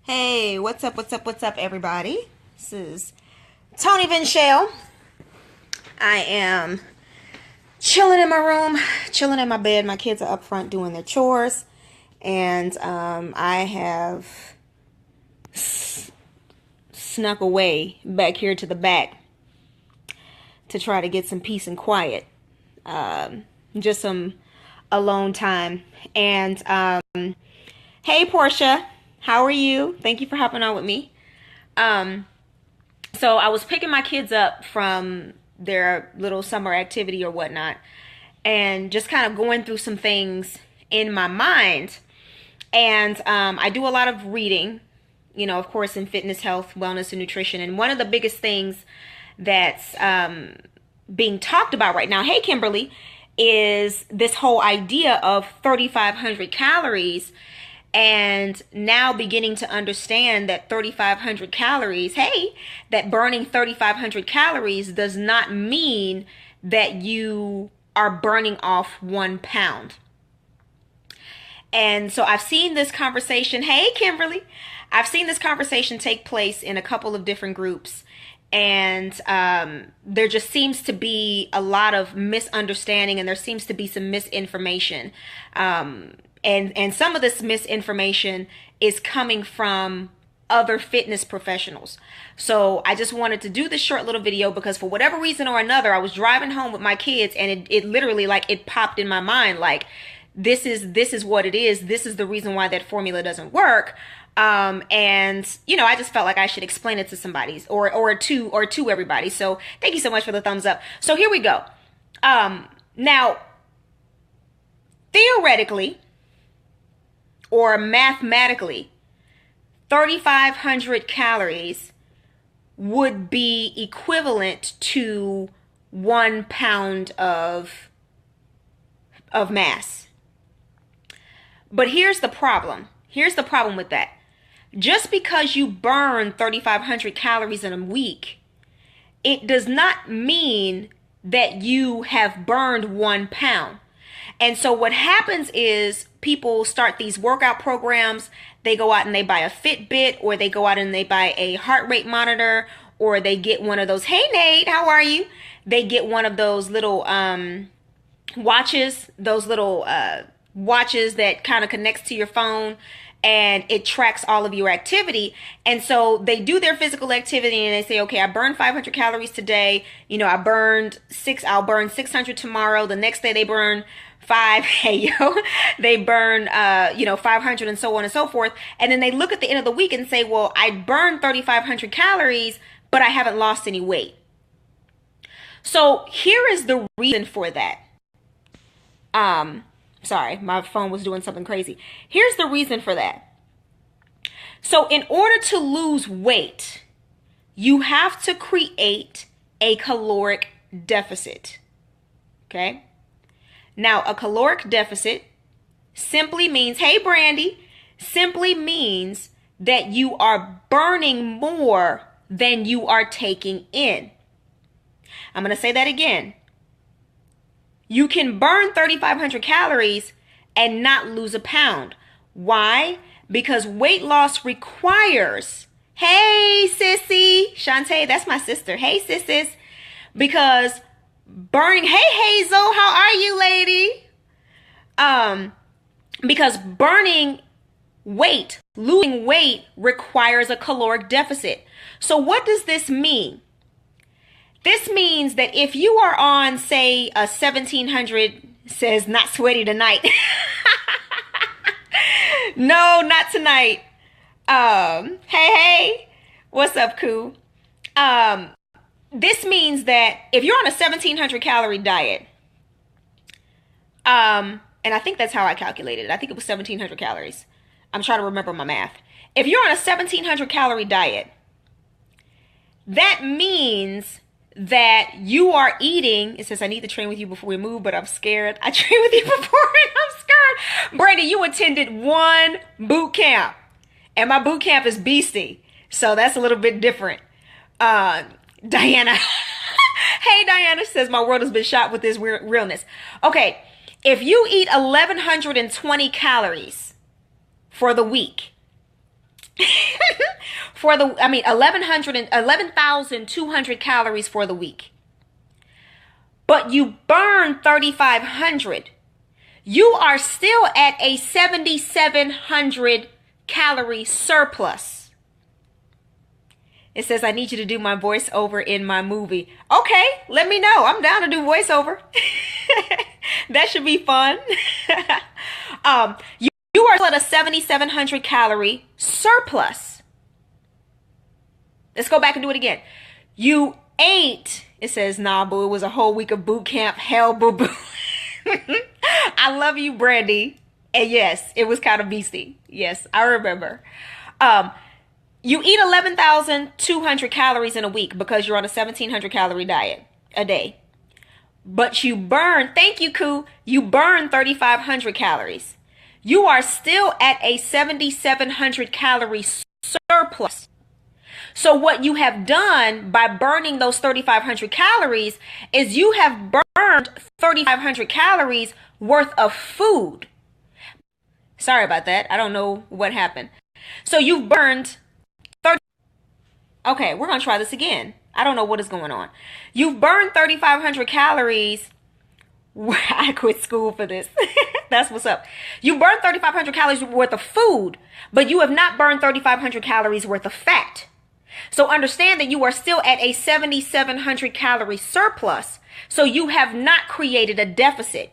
Hey, what's up, everybody? This is Tony Vinchelle. I am chilling in my room, chilling in my bed. My kids are up front doing their chores, and I have snuck away back here to the back to try to get some peace and quiet, just some alone time. And hey, Portia. How are you? Thank you for hopping on with me. So I was picking my kids up from their little summer activity or whatnot, and just kind of going through some things in my mind. And I do a lot of reading, of course, in fitness, health, wellness, and nutrition. And one of the biggest things that's being talked about right now, hey, Kimberly, is this whole idea of 3,500 calories. And now beginning to understand that 3,500 calories, that burning 3,500 calories does not mean that you are burning off 1 pound. And so I've seen this conversation, hey, Kimberly, I've seen this conversation take place in a couple of different groups. And there just seems to be a lot of misunderstanding, and there seems to be some misinformation. And some of this misinformation is coming from other fitness professionals. So I just wanted to do this short little video because for whatever reason or another, I was driving home with my kids, and it literally, like, it popped in my mind, like, this is what it is. This is the reason why that formula doesn't work. And I just felt like I should explain it to somebody or to everybody. So thank you so much for the thumbs up. So here we go. Now, theoretically, or mathematically, 3,500 calories would be equivalent to 1 pound of mass. But here's the problem. Here's the problem with that. Just because you burn 3,500 calories in a week, it does not mean that you have burned 1 pound. And so what happens is people start these workout programs. They go out and they buy a Fitbit, or they go out and they buy a heart rate monitor, or they get one of those, hey, Nate, how are you? They get one of those little watches, watches that kind of connects to your phone, and it tracks all of your activity. And so they do their physical activity and they say, okay, I burned 500 calories today. I'll burn 600 tomorrow. The next day they burn 5. They burn, 500, and so on and so forth. And then they look at the end of the week and say, well, I burned 3,500 calories, but I haven't lost any weight. So here is the reason for that. Sorry, my phone was doing something crazy. Here's the reason for that. So in order to lose weight, you have to create a caloric deficit. Okay? Now, a caloric deficit simply means, hey, Brandy, simply means that you are burning more than you are taking in. I'm going to say that again. You can burn 3,500 calories and not lose a pound. Why? Because weight loss requires, hey, sissy, Shantae, that's my sister. Hey, sissis. Because burning, hey, Hazel, how are you, lady? Because burning weight, losing weight requires a caloric deficit. So what does this mean? This means that if you are on, say, a 1,700, says not sweaty tonight. No, not tonight. Hey, what's up, Koo? This means that if you're on a 1,700 calorie diet, and I think that's how I calculated it. I think it was 1,700 calories. I'm trying to remember my math. If you're on a 1,700 calorie diet, that means that you are eating, it says I need to train with you before we move, but I'm scared. I train with you before and I'm scared. Brady, you attended one boot camp, and my boot camp is beastie, so that's a little bit different. Diana. Hey, Diana says my world has been shot with this realness. Okay, if you eat 1,120 calories for the week, 11,200 calories for the week. But you burn 3,500. You are still at a 7,700 calorie surplus. It says, I need you to do my voiceover in my movie. Okay, let me know. I'm down to do voiceover. That should be fun. You are at a 7,700 calorie surplus. Let's go back and do it again. You ate, it says, nah, boo, it was a whole week of boot camp. Hell, boo boo. I love you, Brandy. And yes, it was kind of beastie. Yes, I remember. You eat 11,200 calories in a week because you're on a 1,700 calorie diet a day. But you burn, thank you, Koo, you burn 3,500 calories. You are still at a 7,700 calorie surplus. So what you have done by burning those 3,500 calories is you have burned 3,500 calories worth of food. Sorry about that. I don't know what happened. So you've burned 30. Okay, we're going to try this again. I don't know what is going on. You've burned 3,500 calories. I quit school for this. That's what's up. You burned 3,500 calories worth of food, but you have not burned 3,500 calories worth of fat. So understand that you are still at a 7,700 calorie surplus. So you have not created a deficit.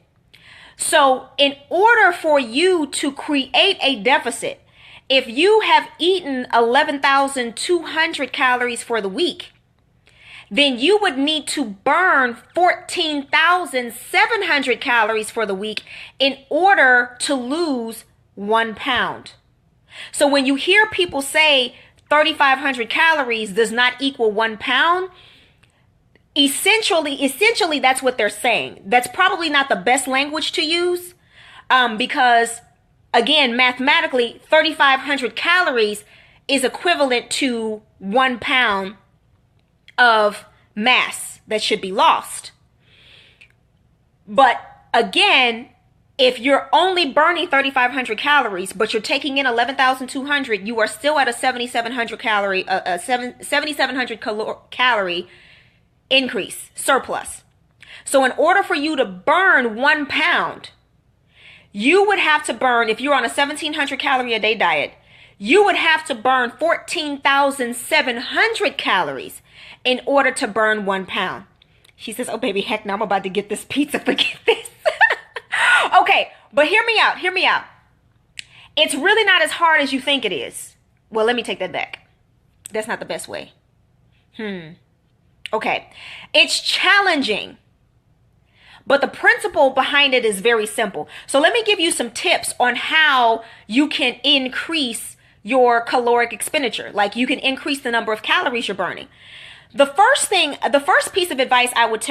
So in order for you to create a deficit, if you have eaten 11,200 calories for the week, then you would need to burn 14,700 calories for the week in order to lose 1 pound. So when you hear people say 3,500 calories does not equal 1 pound, essentially that's what they're saying. That's probably not the best language to use because, again, mathematically, 3,500 calories is equivalent to 1 pound of mass that should be lost. But again, if you're only burning 3,500 calories, but you're taking in 11,200, you are still at a 7,700 calorie increase, surplus. So in order for you to burn 1 pound, you would have to burn, if you're on a 1,700 calorie a day diet, you would have to burn 14,700 calories in order to burn 1 pound. She says, oh baby, heck no, I'm about to get this pizza, forget this. Okay, but hear me out. It's really not as hard as you think it is. Well, let me take that back. That's not the best way. Okay, it's challenging, but the principle behind it is very simple. So let me give you some tips on how you can increase your caloric expenditure. Like you can increase the number of calories you're burning. The first piece of advice I would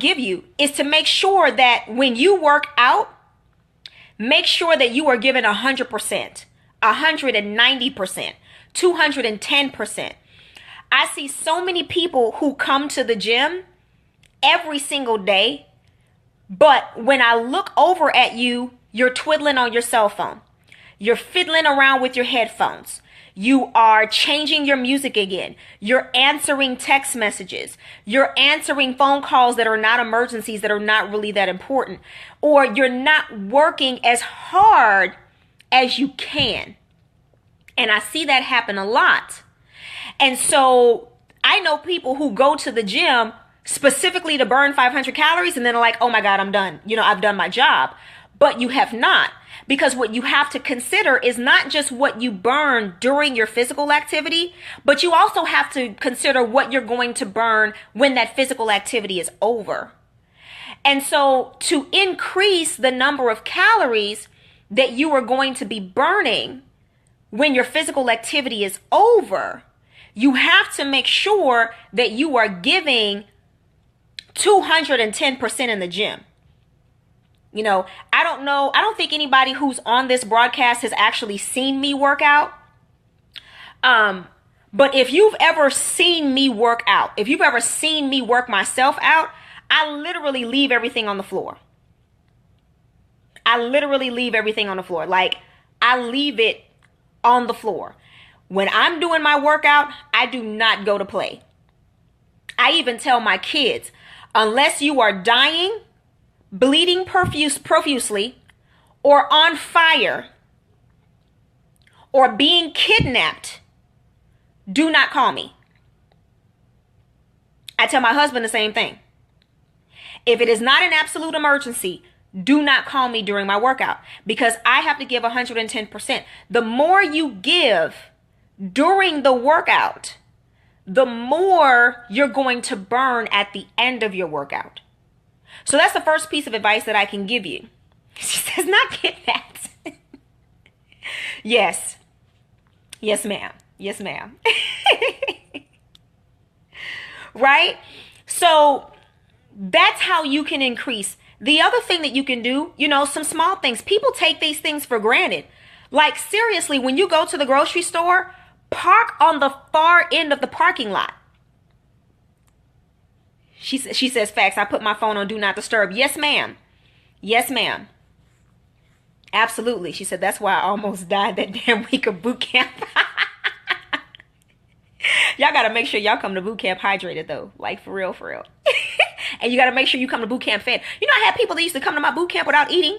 give you is to make sure that when you work out, make sure that you are given 100%, 190%, 210%. I see so many people who come to the gym every single day, but when I look over at you, you're twiddling on your cell phone. You're fiddling around with your headphones. You are changing your music again. You're answering text messages. You're answering phone calls that are not emergencies, that are not really that important. Or you're not working as hard as you can. And I see that happen a lot. And so I know people who go to the gym specifically to burn 500 calories and then are like, oh my God, I'm done. I've done my job. But you have not. Because what you have to consider is not just what you burn during your physical activity, but you also have to consider what you're going to burn when that physical activity is over. And so to increase the number of calories that you are going to be burning when your physical activity is over, you have to make sure that you are giving 210% in the gym. I don't think anybody who's on this broadcast has actually seen me work out. But if you've ever seen me work out, if you've ever seen me work myself out, I literally leave everything on the floor. Like, I leave it on the floor. When I'm doing my workout, I do not go to play. I even tell my kids, unless you are dying, bleeding profusely, or on fire, or being kidnapped, do not call me. I tell my husband the same thing. If it is not an absolute emergency, do not call me during my workout, because I have to give 110%. The more you give during the workout, the more you're going to burn at the end of your workout. So that's the first piece of advice that I can give you. She says, not kidnapped. Yes. Yes, ma'am. Yes, ma'am. Right? So that's how you can increase. The other thing that you can do, some small things. People take these things for granted. Like, seriously, when you go to the grocery store, park on the far end of the parking lot. She says, facts. I put my phone on do not disturb. Yes, ma'am. Yes, ma'am. Absolutely. She said, that's why I almost died that damn week of boot camp. Y'all got to make sure y'all come to boot camp hydrated, though. Like, for real, for real. And you got to make sure you come to boot camp fed. I had people that used to come to my boot camp without eating.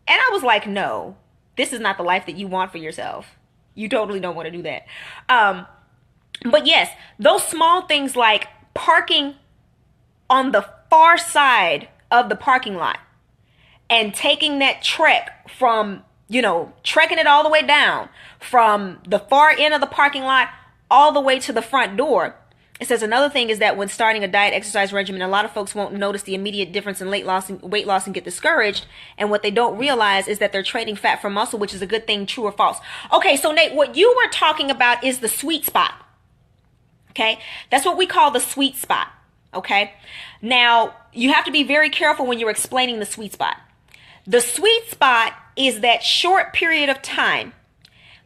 And I was like, no, this is not the life that you want for yourself. You totally don't want to do that. But yes, those small things like parking on the far side of the parking lot and taking that trek from, trekking it all the way down from the far end of the parking lot all the way to the front door. It says another thing is that when starting a diet exercise regimen, a lot of folks won't notice the immediate difference in weight loss and get discouraged. And what they don't realize is that they're trading fat for muscle, which is a good thing, true or false. Okay, so Nate, what you were talking about is the sweet spot. Okay, that's what we call the sweet spot. Okay, now you have to be very careful when you're explaining the sweet spot. The sweet spot is that short period of time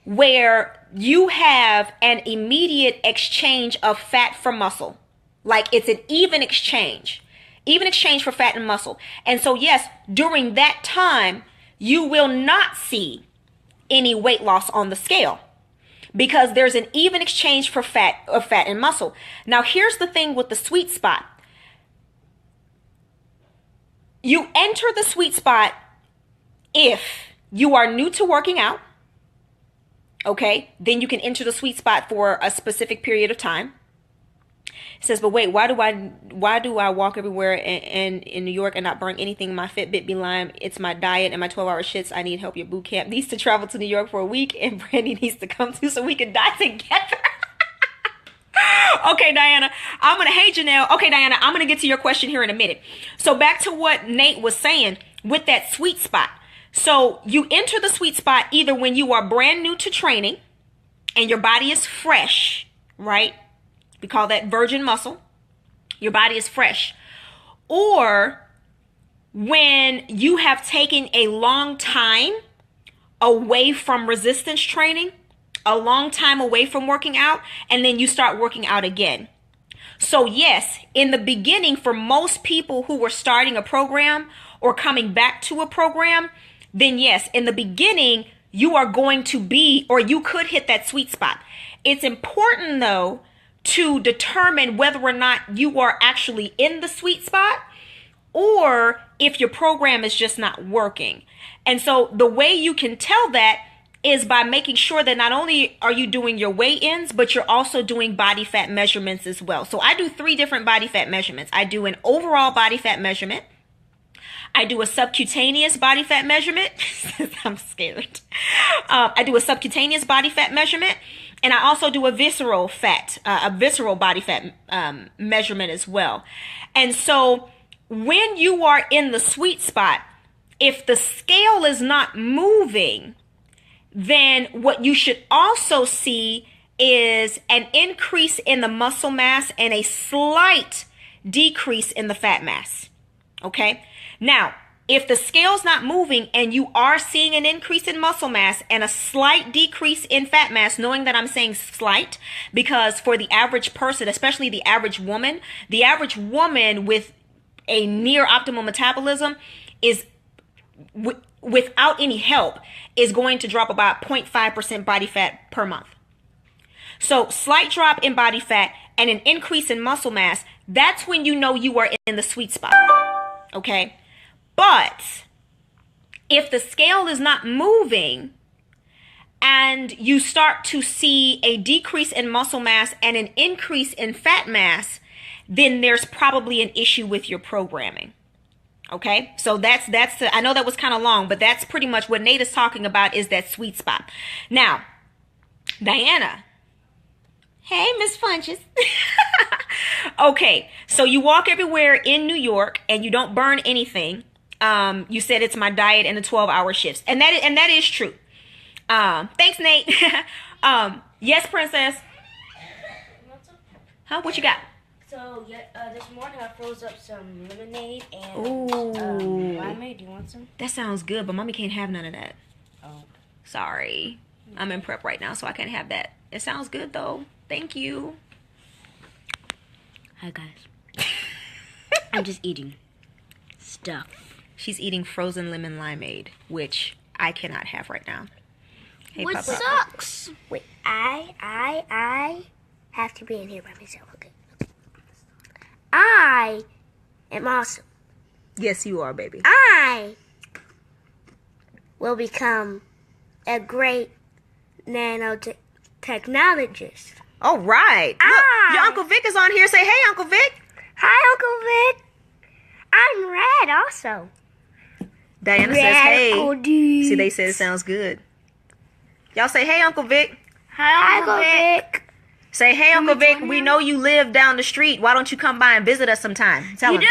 where you have an immediate exchange of fat for muscle. Like, it's an even exchange for fat and muscle. And so, yes, during that time, you will not see any weight loss on the scale because there's an even exchange for fat and muscle. Now, here's the thing with the sweet spot. You enter the sweet spot if you are new to working out. Okay, then you can enter the sweet spot for a specific period of time. It says, but wait, why do I walk everywhere in New York and not burn anything? My Fitbit be lying. It's my diet and my 12-hour shits. I need help. Your boot camp needs to travel to New York for a week, and Brandy needs to come too so we can die together. Okay, Diana, I'm going to hate you now. Okay, Diana, I'm going to get to your question here in a minute. So back to what Nate was saying with that sweet spot. So you enter the sweet spot either when you are brand new to training and your body is fresh, right? We call that virgin muscle. Your body is fresh. Or when you have taken a long time away from resistance training, a long time away from working out, and then you start working out again. So yes, in the beginning, for most people who were starting a program or coming back to a program, then yes, in the beginning, you are going to be, or you could hit that sweet spot. It's important, though, to determine whether or not you are actually in the sweet spot or if your program is just not working. And so the way you can tell that is by making sure that not only are you doing your weigh-ins, but you're also doing body fat measurements as well. So I do 3 different body fat measurements. I do an overall body fat measurement. I do a subcutaneous body fat measurement. I'm scared. I do a subcutaneous body fat measurement. And I also do a visceral body fat measurement as well. And so when you are in the sweet spot, if the scale is not moving, then what you should also see is an increase in the muscle mass and a slight decrease in the fat mass. Okay? Now, if the scale's not moving and you are seeing an increase in muscle mass and a slight decrease in fat mass, knowing that I'm saying slight because for the average person, especially the average woman with a near optimal metabolism is without any help is going to drop about 0.5% body fat per month. So slight drop in body fat and an increase in muscle mass, that's when you know you are in the sweet spot. Okay? But if the scale is not moving and you start to see a decrease in muscle mass and an increase in fat mass, then there's probably an issue with your programming. Okay, so that's I know that was kind of long, but that's pretty much what Nate is talking about, is that sweet spot. Now, Diana. Hey, Miss Funches. Okay, so you walk everywhere in New York and you don't burn anything. You said it's my diet and the 12-hour shifts, and that is true. Thanks, Nate. Yes, Princess. Huh? What you got? So, this morning I froze up some lemonade and limeade. Do you want some? That sounds good, but Mommy can't have none of that. Oh. Sorry. I'm in prep right now, so I can't have that. It sounds good, though. Thank you. Hi, guys. I'm just eating stuff. She's eating frozen lemon limeade, which I cannot have right now. Hey, What Papa. sucks? Wait, I have to be in here by myself, okay? I am awesome. Yes, you are, baby. I will become a great nanotechnologist. All right. Look, your Uncle Vic is on here. Say, hey, Uncle Vic. Hi, Uncle Vic. I'm red also. Diana says, hey. Uncle D. See, they said it sounds good. Y'all say, hey, Uncle Vic. Hi, Uncle Vic. Say, hey, Uncle Vic, we know you live down the street. Why don't you come by and visit us sometime? Tell You him. do?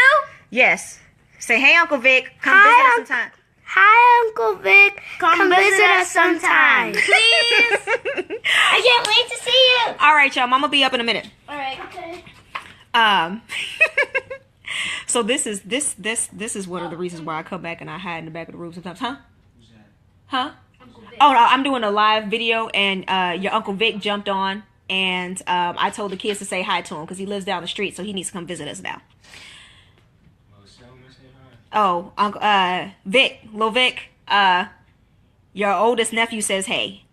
Yes. Say, hey, Uncle Vic, come Hi, visit us Uncle- sometime. Hi, Uncle Vic. Come visit us sometime. Please. I can't wait to see you. All right, y'all. Mama be up in a minute. All right. Okay. So this is one of the reasons why I come back and I hide in the back of the room sometimes, huh? Huh? Oh, no, I'm doing a live video, and your Uncle Vic jumped on, and I told the kids to say hi to him because he lives down the street, so he needs to come visit us now. Oh, Uncle Vic, Lil Vic, your oldest nephew says hey.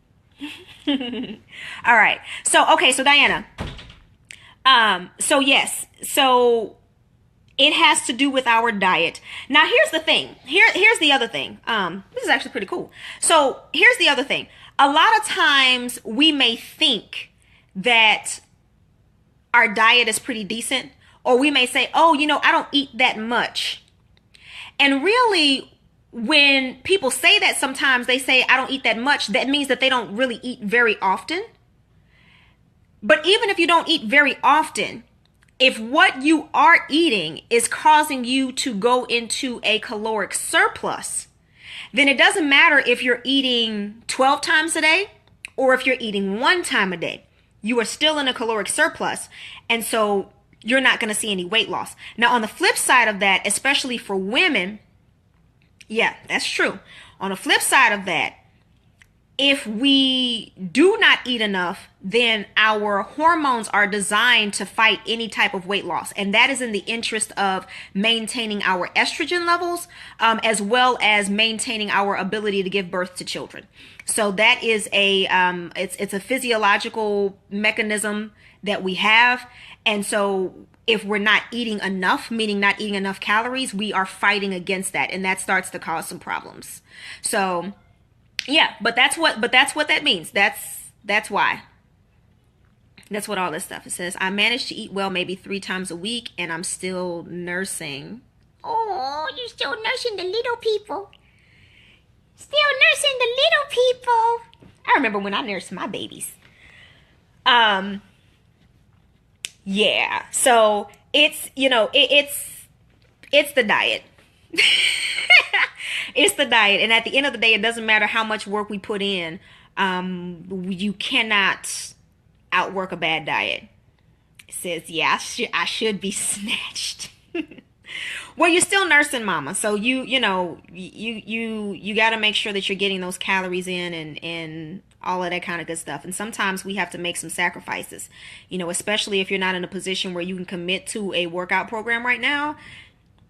All right. So Diana. So yes. So it has to do with our diet. Now here's the thing. Here's the other thing. This is actually pretty cool. So here's the other thing. A lot of times we may think that our diet is pretty decent, or we may say, oh, I don't eat that much. And really, when people say that, sometimes they say, I don't eat that much, that means that they don't really eat very often. But even if you don't eat very often, if what you are eating is causing you to go into a caloric surplus, then it doesn't matter if you're eating 12 times a day or if you're eating 1 time a day. You are still in a caloric surplus. And so you're not going to see any weight loss. Now, on the flip side of that, especially for women, yeah, that's true. On the flip side of that, if we do not eat enough, then our hormones are designed to fight any type of weight loss. And that is in the interest of maintaining our estrogen levels, as well as maintaining our ability to give birth to children. So that is it's a physiological mechanism that we have. And so if we're not eating enough, meaning not eating enough calories, we are fighting against that. And that starts to cause some problems. So yeah, but that's what that means. That's why. That's what all this stuff. It says, I managed to eat well maybe 3 times a week and I'm still nursing. Oh, you're still nursing the little people. Still nursing the little people. I remember when I nursed my babies. Yeah. So it's, it's the diet. It's the diet. And at the end of the day, it doesn't matter how much work we put in. You cannot outwork a bad diet. It says, yeah, I should be snatched. Well, you're still nursing mama. So you got to make sure that you're getting those calories in and all of that kind of good stuff. And sometimes we have to make some sacrifices, especially if you're not in a position where you can commit to a workout program right now.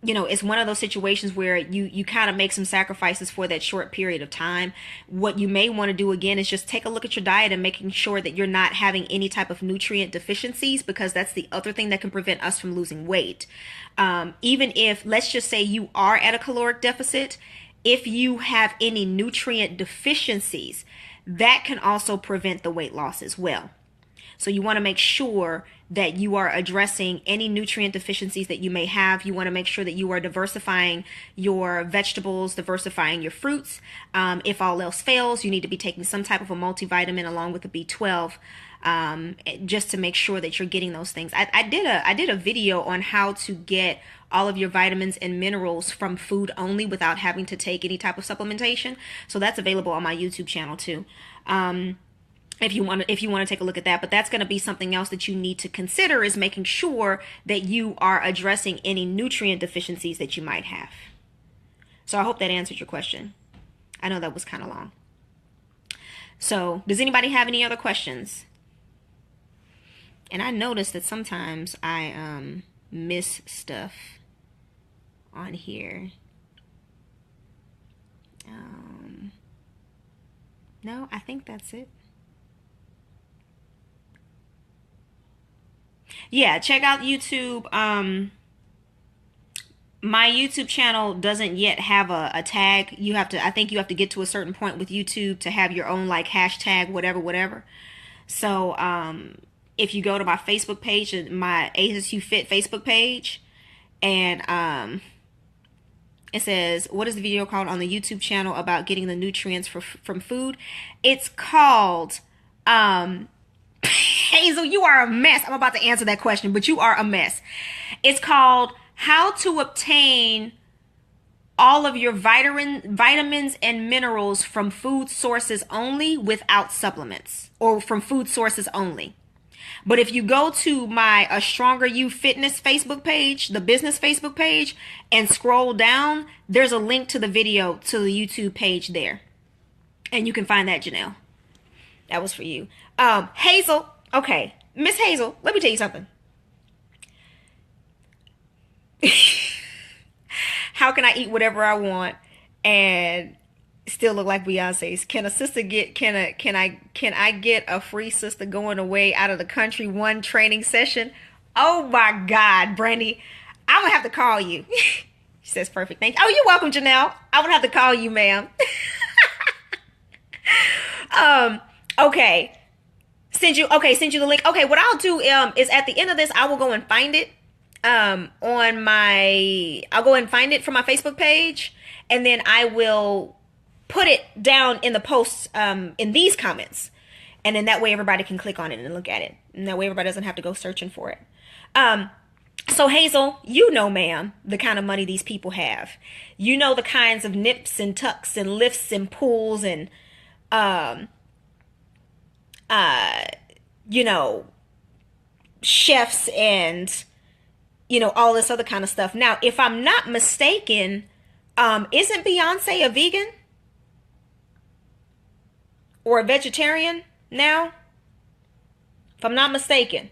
it's one of those situations where you kind of make some sacrifices for that short period of time. What you may want to do again is just take a look at your diet and making sure that you're not having any type of nutrient deficiencies, because that's the other thing that can prevent us from losing weight. Even if, let's just say, you are at a caloric deficit, if you have any nutrient deficiencies, that can also prevent the weight loss as well. So you want to make sure that you are addressing any nutrient deficiencies that you may have. You want to make sure that you are diversifying your vegetables, diversifying your fruits. If all else fails, you need to be taking some type of a multivitamin along with the B12, just to make sure that you're getting those things. I did a video on how to get all of your vitamins and minerals from food only without having to take any type of supplementation. So that's available on my YouTube channel too. If you want to take a look at that. But that's going to be something else that you need to consider, is making sure that you are addressing any nutrient deficiencies that you might have. So I hope that answered your question. I know that was kind of long. So does anybody have any other questions? And I noticed that sometimes I miss stuff on here. No, I think that's it. Yeah, check out YouTube. My YouTube channel doesn't yet have a tag. I think you have to get to a certain point with YouTube to have your own like hashtag, whatever. So, if you go to my Facebook page, my ASU Fit Facebook page, and it says, what is the video called on the YouTube channel about getting the nutrients from food? It's called, Hazel, you are a mess. I'm about to answer that question, but you are a mess. It's called How to Obtain All of Your Vitamins and Minerals from Food Sources Only Without Supplements, or from food sources only. But if you go to my A Stronger You Fitness Facebook page, the business Facebook page, and scroll down, there's a link to the video to the YouTube page there. And you can find that, Janelle. That was for you. Hazel, okay. Miss Hazel, let me tell you something. How can I eat whatever I want and still look like Beyonce's? Can I get a free sister going away out of the country one training session? Oh my God, Brandy, I'm gonna have to call you. She says perfect. Thank you. Oh, you're welcome, Janelle. I'm gonna have to call you, ma'am. Okay. Send you the link. Okay, what I'll do is at the end of this, I will go and find it I'll go and find it from my Facebook page, and then I will put it down in the posts in these comments, and then that way everybody can click on it and look at it, and that way everybody doesn't have to go searching for it. So Hazel, you know, ma'am, the kind of money these people have. You know the kinds of nips and tucks and lifts and pulls and you know, chefs and, you know, all this other kind of stuff. Now, if I'm not mistaken, isn't Beyonce a vegan or a vegetarian now? If I'm not mistaken.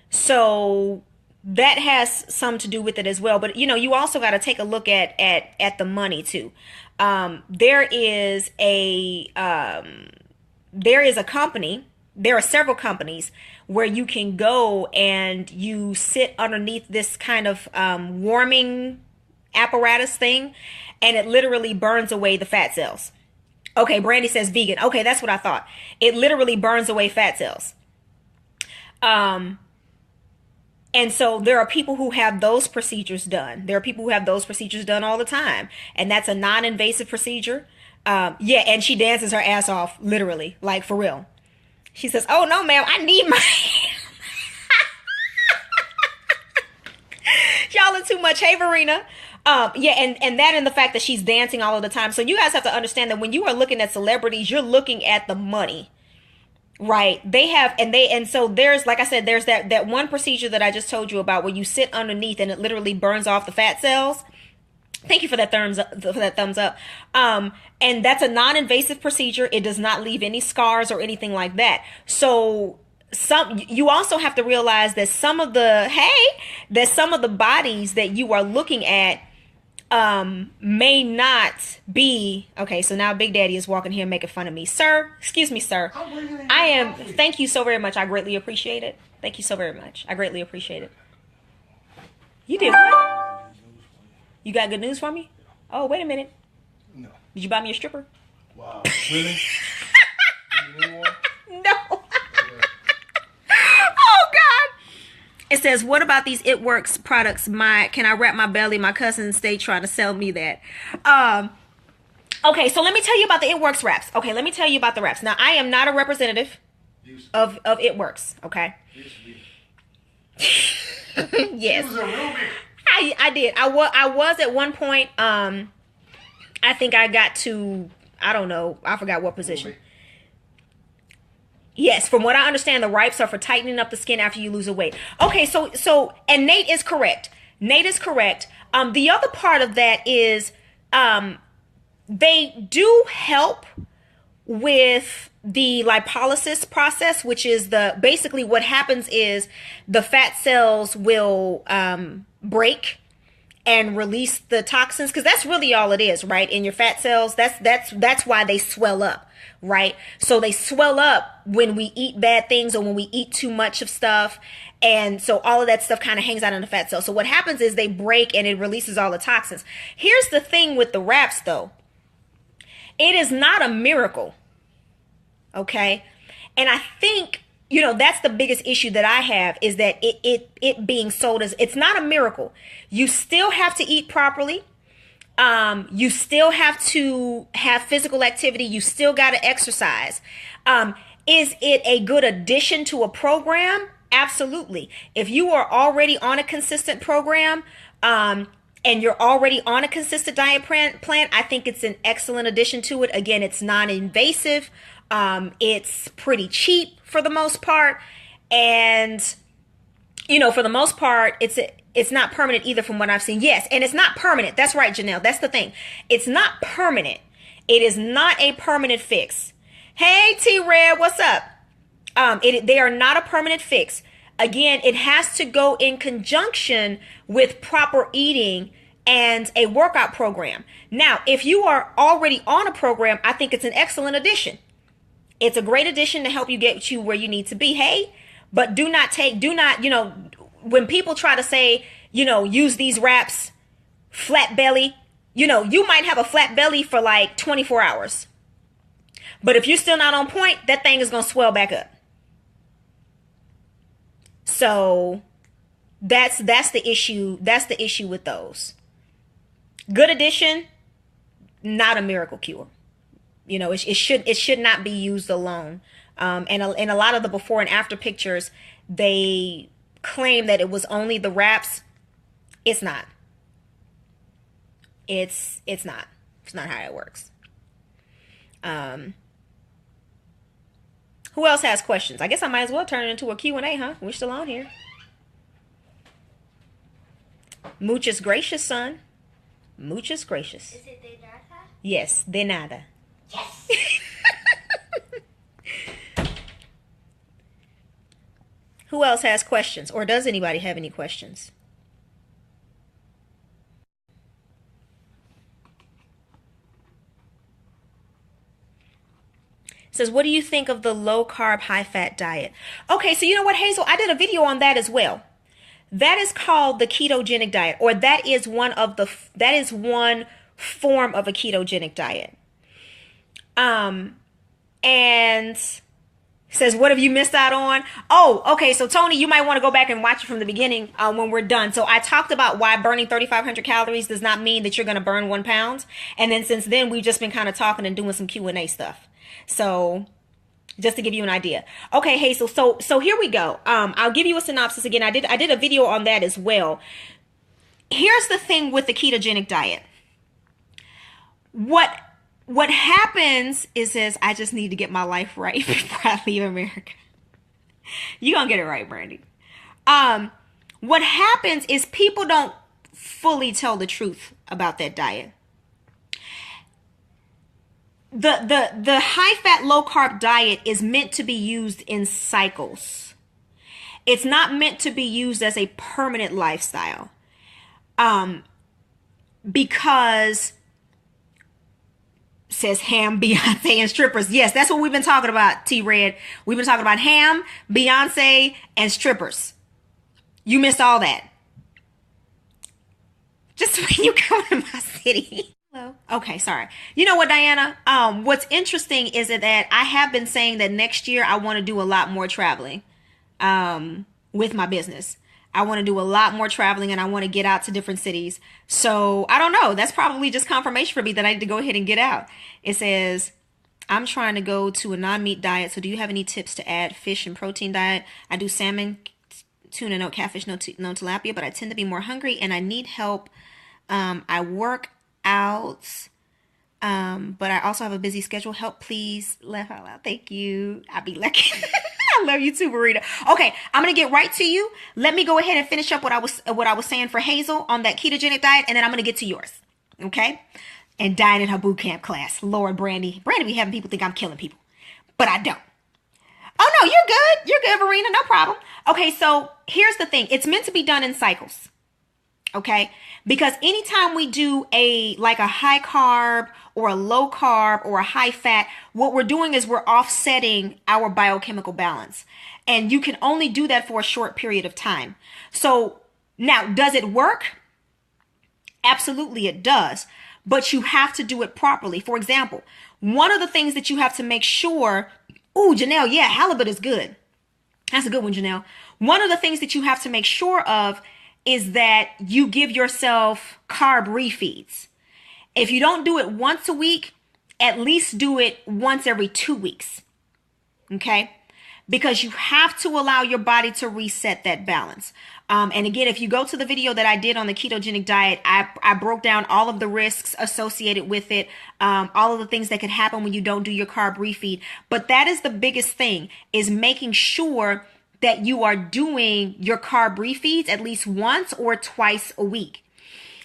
So that has some to do with it as well. But, you know, you also got to take a look at the money too. There is a company, there are several companies where you can go and you sit underneath this kind of warming apparatus thing, and it literally burns away the fat cells. Okay, Brandy says vegan. Okay, that's what I thought. It literally burns away fat cells. And so there are people who have those procedures done. There are people who have those procedures done all the time. And that's a non-invasive procedure. Yeah, and she dances her ass off, literally, like for real. She says, oh no, ma'am, I need my... Y'all are too much. Hey, Verena. Yeah, and that and the fact that she's dancing all of the time. So you guys have to understand that when you are looking at celebrities, you're looking at the money. Right. And so there's, like I said, there's that one procedure that I just told you about where you sit underneath and it literally burns off the fat cells. Thank you for that thumbs up. And that's a non-invasive procedure. It does not leave any scars or anything like that. So you also have to realize that some of the bodies that you are looking at may not be okay. So now Big Daddy is walking here making fun of me. Sir, excuse me, sir. Thank you so very much. I greatly appreciate it. Thank you so very much. I greatly appreciate it. You did what? You got good news for me? Oh, wait a minute. No. Did you buy me a stripper? Wow. Really? You need one? No. Oh God. It says, what about these It Works products? Can I wrap my belly? My cousins stay trying to sell me that. Okay, so let me tell you about the It Works wraps. Okay, let me tell you about the wraps. Now, I am not a representative of It Works, okay? Yes. I did. I was at one point, I think I got to, I don't know, I forgot what position. Yes, from what I understand, the wipes are for tightening up the skin after you lose a weight. Okay, so and Nate is correct. The other part of that is they do help with the lipolysis process, which is basically what happens is the fat cells will break and release the toxins, because that's really all it is, right? In your fat cells, that's why they swell up, right? So they swell up when we eat bad things or when we eat too much of stuff, and so all of that stuff kind of hangs out in the fat cells. So what happens is they break and it releases all the toxins. Here's the thing with the wraps, though. It is not a miracle, okay? And I think, that's the biggest issue that I have, is that it being sold as, it's not a miracle. You still have to eat properly. You still have to have physical activity. You still got to exercise. Is it a good addition to a program? Absolutely. If you are already on a consistent program, and you're already on a consistent diet plan, I think it's an excellent addition to it. Again, it's non-invasive. It's pretty cheap for the most part. And, for the most part, it's not permanent either from what I've seen. Yes, and it's not permanent. That's right, Janelle. That's the thing. It's not permanent. It is not a permanent fix. Hey, T-Red, what's up? They are not a permanent fix. Again, it has to go in conjunction with proper eating and a workout program. Now, if you are already on a program, I think it's an excellent addition. It's a great addition to help you get you where you need to be. Hey, but do not, when people try to say, use these wraps, flat belly, you might have a flat belly for like 24 hours. But if you're still not on point, that thing is going to swell back up. So that's the issue. That's the issue with those. Good addition, not a miracle cure. It should not be used alone. And a lot of the before and after pictures, they claim that it was only the wraps. It's not. It's not. It's not how it works. Who else has questions? I guess I might as well turn it into a Q&A, huh? We're still on here. Muchas gracious, son. Muchas gracious. Is it de nada? Yes, de nada. Yes. Who else has questions? Or does anybody have any questions? It says, what do you think of the low carb, high fat diet? Okay, so you know what, Hazel? I did a video on that as well. That is called the ketogenic diet, or that is one form of a ketogenic diet. And says, what have you missed out on? Oh, okay. So Tony, you might want to go back and watch it from the beginning when we're done. So I talked about why burning 3,500 calories does not mean that you're going to burn 1 pound. And then since then, we've just been kind of talking and doing some Q&A stuff. So just to give you an idea. Okay, Hazel. So here we go. I'll give you a synopsis again. I did a video on that as well. Here's the thing with the ketogenic diet. What happens is I just need to get my life right before I leave America. You're going to get it right, Brandy. What happens is people don't fully tell the truth about that diet. the high fat, low carb diet is meant to be used in cycles. It's not meant to be used as a permanent lifestyle. Because says Ham, Beyonce, and strippers. Yes, that's what we've been talking about, T-Red. We've been talking about Ham, Beyonce, and strippers. You missed all that. Just when you come to my city. Hello. Okay, sorry. You know what, Diana? What's interesting is that I have been saying that next year I want to do a lot more traveling with my business. I want to do a lot more traveling and I want to get out to different cities. So I don't know. That's probably just confirmation for me that I need to go ahead and get out. It says, I'm trying to go to a non-meat diet. So do you have any tips to add fish and protein diet? I do salmon, tuna, no catfish, no tilapia, but I tend to be more hungry and I need help. I work out, but I also have a busy schedule. Help, please. Laugh out loud. Thank you. I'll be lucky. I love you too, Marita. Okay, I'm gonna get right to you. Let me go ahead and finish up what I was saying for Hazel on that ketogenic diet, and then I'm gonna get to yours. Okay? And dying in her boot camp class. Lord, Brandy be having people think I'm killing people, but I don't. Oh no, you're good. You're good, Verena. No problem. Okay, so here's the thing. It's meant to be done in cycles. Okay, because anytime we do a high carb or a low carb or a high fat, what we're doing is we're offsetting our biochemical balance. And you can only do that for a short period of time. So now, does it work? Absolutely, it does. But you have to do it properly. For example, one of the things that you have to make sure, Janelle, yeah, halibut is good. That's a good one, Janelle. One of the things that you have to make sure of is that you give yourself carb refeeds. If you don't do it once a week, at least do it once every 2 weeks. Okay? Because you have to allow your body to reset that balance. And again, if you go to the video that I did on the ketogenic diet, I broke down all of the risks associated with it, all of the things that could happen when you don't do your carb refeed. But that is the biggest thing, is making sure that you are doing your carb refeeds at least once or twice a week.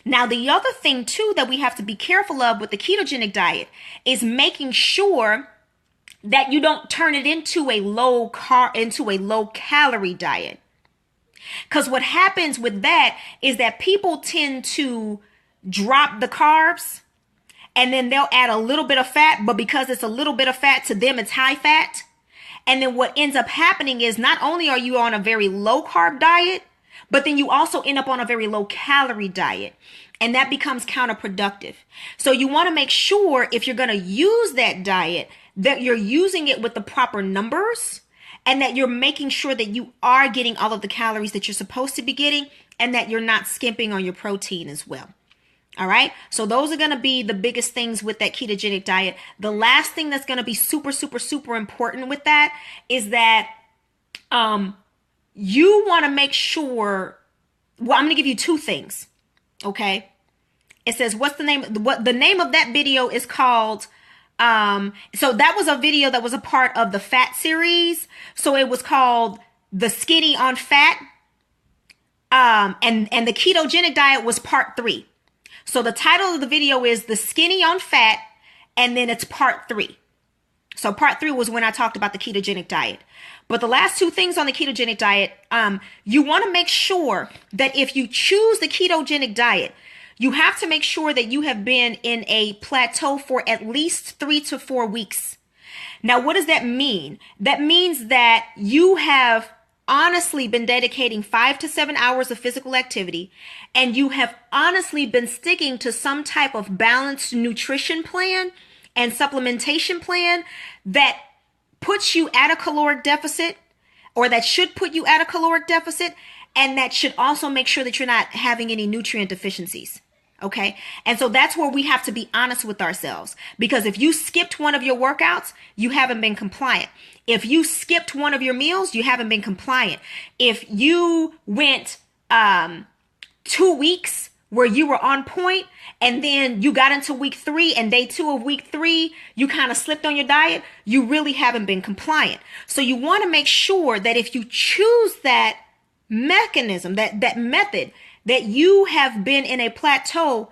Now, the other thing too that we have to be careful of with the ketogenic diet is making sure that you don't turn it into a low calorie diet. Because what happens with that is that people tend to drop the carbs and then they'll add a little bit of fat, but because it's a little bit of fat, to them it's high fat. And then what ends up happening is not only are you on a very low carb diet, but then you also end up on a very low calorie diet. And that becomes counterproductive. So you want to make sure if you're going to use that diet, that you're using it with the proper numbers and that you're making sure that you are getting all of the calories that you're supposed to be getting and that you're not skimping on your protein as well. All right. So those are going to be the biggest things with that ketogenic diet. The last thing that's going to be super, super, super important with that is that you want to make sure. Well, I'm going to give you two things. OK, it says what's the name? What the name of that video is called. So that was a video that was a part of the fat series. So it was called The Skinny on Fat. And the ketogenic diet was part 3. So the title of the video is The Skinny on Fat, and then it's part 3. So part 3 was when I talked about the ketogenic diet. But the last two things on the ketogenic diet, you want to make sure that if you choose the ketogenic diet, you have to make sure that you have been in a plateau for at least 3 to 4 weeks. Now, what does that mean? That means that you have honestly been dedicating 5 to 7 hours of physical activity, and you have honestly been sticking to some type of balanced nutrition plan and supplementation plan that puts you at a caloric deficit, or that should put you at a caloric deficit, and that should also make sure that you're not having any nutrient deficiencies. Okay. And so that's where we have to be honest with ourselves, because if you skipped one of your workouts, you haven't been compliant. If you skipped one of your meals, you haven't been compliant. If you went 2 weeks where you were on point and then you got into week 3 and day 2 of week 3, you kind of slipped on your diet, you really haven't been compliant. So you want to make sure that if you choose that mechanism, that method, that you have been in a plateau,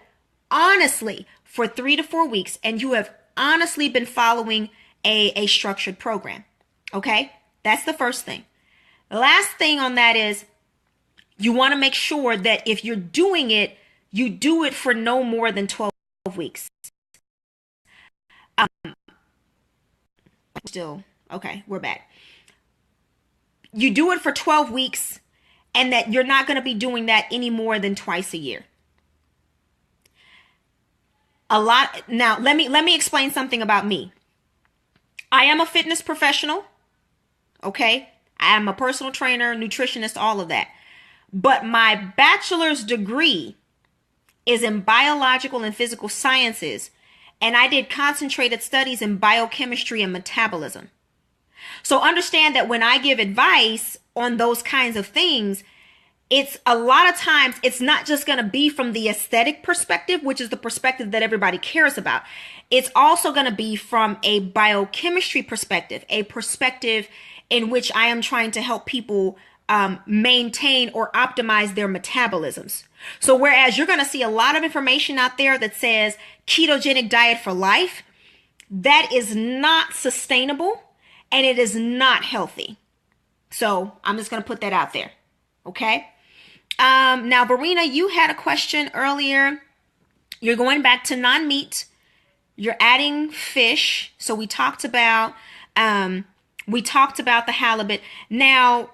honestly, for 3 to 4 weeks, and you have honestly been following a structured program. Okay, that's the first thing. The last thing on that is you want to make sure that if you're doing it, you do it for no more than 12 weeks. Still, okay, we're back. You do it for 12 weeks, and that you're not going to be doing that any more than twice a year. Now, let me explain something about me. I am a fitness professional. Okay, I am a personal trainer, nutritionist, all of that. But my bachelor's degree is in biological and physical sciences, and I did concentrated studies in biochemistry and metabolism. So understand that when I give advice on those kinds of things, it's a lot of times it's not just going to be from the aesthetic perspective, which is the perspective that everybody cares about. It's also going to be from a biochemistry perspective, a perspective in which I am trying to help people maintain or optimize their metabolisms. So whereas you're going to see a lot of information out there that says ketogenic diet for life, that is not sustainable and it is not healthy. So I'm just going to put that out there. Okay. Now, Verena, you had a question earlier. You're going back to non-meat. You're adding fish. So we talked about the halibut. Now,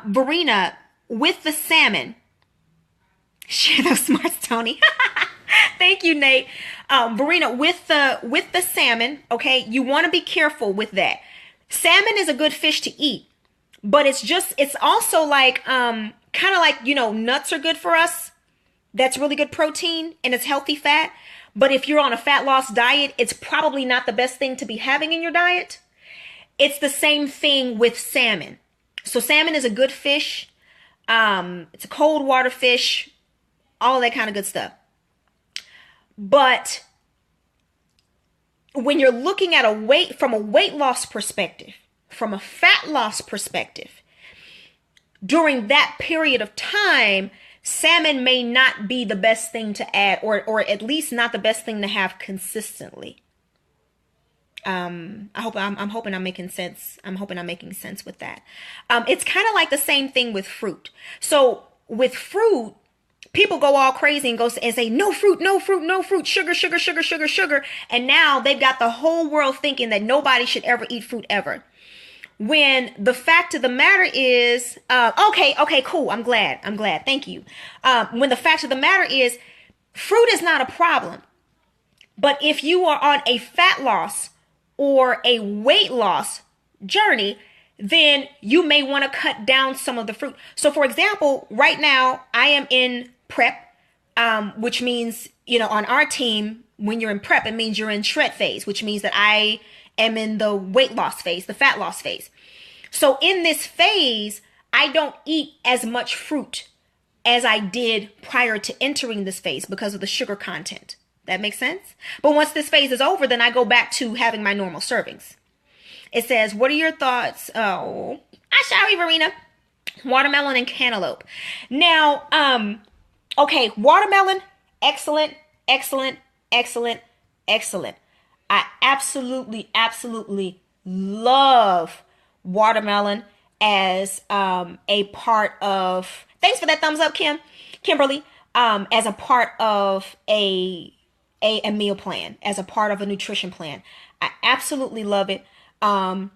Verena, with the salmon, share those smarts, Tony. Thank you, Nate. Verena, with the salmon, okay, you want to be careful with that. Salmon is a good fish to eat, but it's also like, kind of like, you know, nuts are good for us. That's really good protein and it's healthy fat. But if you're on a fat loss diet, it's probably not the best thing to be having in your diet. It's the same thing with salmon. So salmon is a good fish. It's a cold water fish, all of that kind of good stuff. But when you're looking at from a weight loss perspective, from a fat loss perspective, during that period of time, salmon may not be the best thing to add, or at least not the best thing to have consistently. I'm hoping I'm making sense. I'm hoping I'm making sense with that. It's kind of like the same thing with fruit. So with fruit, people go all crazy and say, no fruit, no fruit, no fruit, sugar, sugar, sugar, sugar, sugar. And now they've got the whole world thinking that nobody should ever eat fruit ever. When the fact of the matter is, okay, cool. I'm glad. Thank you. When the fact of the matter is, fruit is not a problem. But if you are on a fat loss or a weight loss journey, then you may want to cut down some of the fruit. So for example, right now I am in prep, which means, you know, on our team, when you're in prep, it means you're in shred phase, which means that I am in the weight loss phase, the fat loss phase. So in this phase, I don't eat as much fruit as I did prior to entering this phase because of the sugar content. That makes sense? But once this phase is over, then I go back to having my normal servings. It says, what are your thoughts? Oh, sorry, Verena. Watermelon and cantaloupe. Now, okay, watermelon, excellent, excellent, excellent, excellent. I absolutely love watermelon as a part of, thanks for that thumbs up, Kimberly, as a part of a meal plan, as a part of a nutrition plan. I absolutely love it. Oh,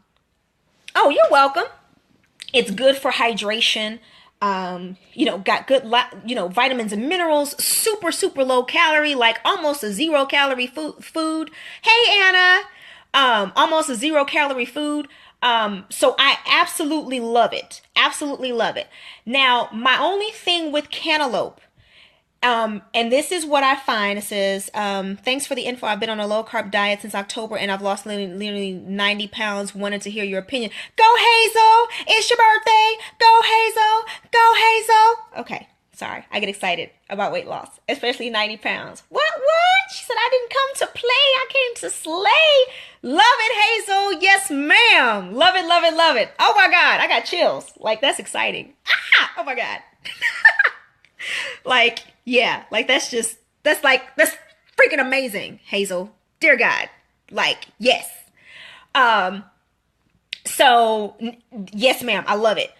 you're welcome. It's good for hydration. Got good, vitamins and minerals, super low calorie, like almost a 0 calorie food. Hey, Anna, almost a 0 calorie food. So I absolutely love it. Absolutely love it. Now, my only thing with cantaloupe, and this is what I find. It says, thanks for the info. I've been on a low carb diet since October and I've lost literally 90 pounds. Wanted to hear your opinion. Go Hazel. It's your birthday. Go Hazel. Go Hazel. Okay. Sorry. I get excited about weight loss, especially 90 pounds. What? She said, I didn't come to play. I came to slay. Love it, Hazel. Yes, ma'am. Love it, love it, love it. Oh my God. I got chills. Like, that's exciting. Oh my God. Like, yeah, like that's freaking amazing, Hazel. Dear God. Like, yes. Um, so yes, ma'am, I love it.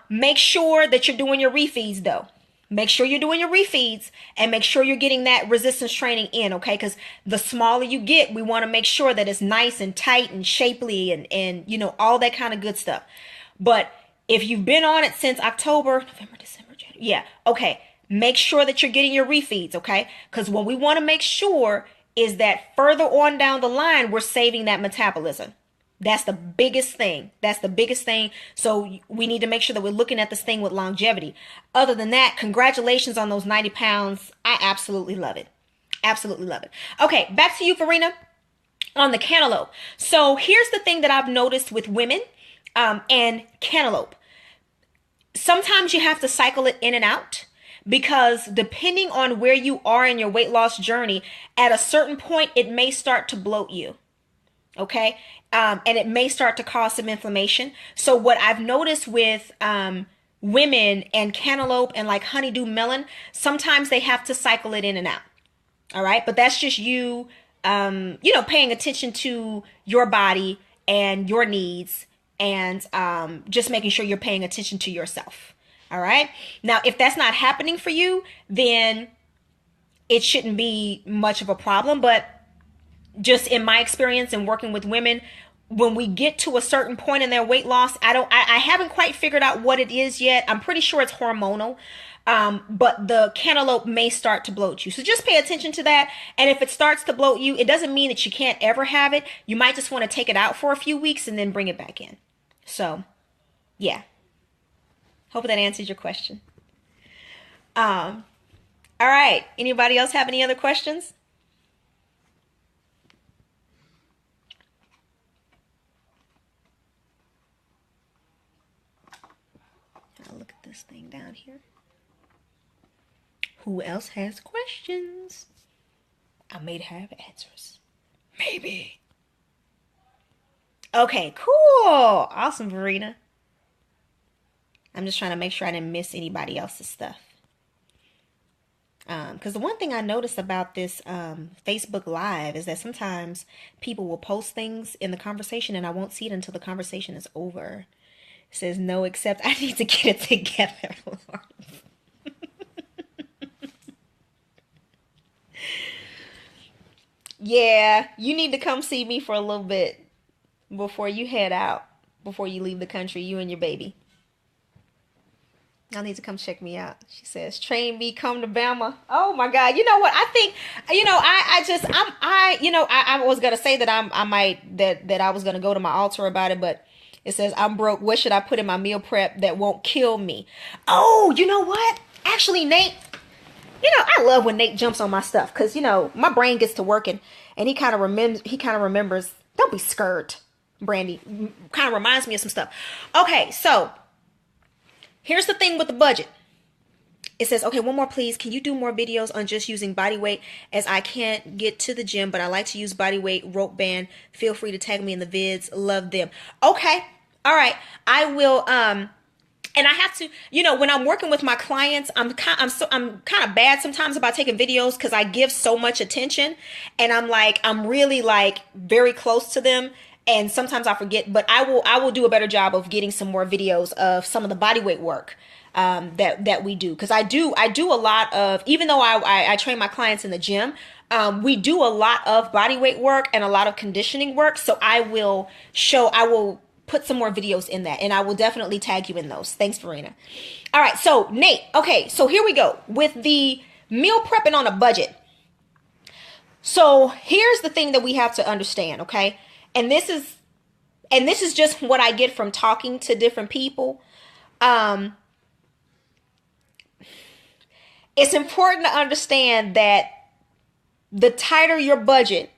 Make sure that you're doing your refeeds though. Make sure you're doing your refeeds and make sure you're getting that resistance training in, okay? Because the smaller you get, we want to make sure that it's nice and tight and shapely and you know, all that kind of good stuff. But if you've been on it since October, November, December, January, yeah, okay. Make sure that you're getting your refeeds, okay? Because what we want to make sure is that further on down the line, we're saving that metabolism. That's the biggest thing. That's the biggest thing. So we need to make sure that we're looking at this thing with longevity. Other than that, congratulations on those 90 pounds. I absolutely love it. Absolutely love it. Okay, back to you, Farina, on the cantaloupe. So here's the thing that I've noticed with women and cantaloupe. Sometimes you have to cycle it in and out because depending on where you are in your weight loss journey, at a certain point, it may start to bloat you. Okay. And it may start to cause some inflammation. So what I've noticed with women and cantaloupe and like honeydew melon, sometimes they have to cycle it in and out. All right. But that's just you, you know, paying attention to your body and your needs and just making sure you're paying attention to yourself. All right. Now, if that's not happening for you, then it shouldn't be much of a problem. But just in my experience and working with women, when we get to a certain point in their weight loss, I haven't quite figured out what it is yet. I'm pretty sure it's hormonal. But the cantaloupe may start to bloat you. So just pay attention to that. And if it starts to bloat you, it doesn't mean that you can't ever have it. You might just want to take it out for a few weeks and then bring it back in. So, yeah. Hope that answers your question. All right. Anybody else have any other questions? I'll look at this thing down here. Who else has questions? I may have answers. Maybe. Okay, cool. Awesome, Verena. I'm just trying to make sure I didn't miss anybody else's stuff. Because the one thing I noticed about this Facebook Live is that sometimes people will post things in the conversation and I won't see it until the conversation is over. It says, no, except I need to get it together. Yeah, you need to come see me for a little bit before you head out, before you leave the country, you and your baby. Y'all need to come check me out. She says, train me, come to Bama. Oh my God. You know what? I think, you know, I was going to say that that I was going to go to my altar about it, but it says, I'm broke. What should I put in my meal prep that won't kill me? Oh, you know what? Actually, Nate, you know, I love when Nate jumps on my stuff because, you know, my brain gets to working and he kind of remembers, don't be scared, Brandy. Kind of reminds me of some stuff. Okay, so here's the thing with the budget. It says, okay, one more, please. Can you do more videos on just using body weight as I can't get to the gym, but I like to use body weight rope band. Feel free to tag me in the vids. Love them. Okay. All right. I will, and I have to, you know, when I'm working with my clients, I'm kind of bad sometimes about taking videos because I give so much attention and I'm really like very close to them. And sometimes I forget, but I will do a better job of getting some more videos of some of the body weight work that we do. Because I do a lot of, even though I train my clients in the gym, we do a lot of body weight work and a lot of conditioning work. So I will put some more videos in that and I will definitely tag you in those. Thanks, Verena. All right. So Nate, okay. So here we go with the meal prepping on a budget. So here's the thing that we have to understand. Okay. And this is just what I get from talking to different people. It's important to understand that the tighter your budget,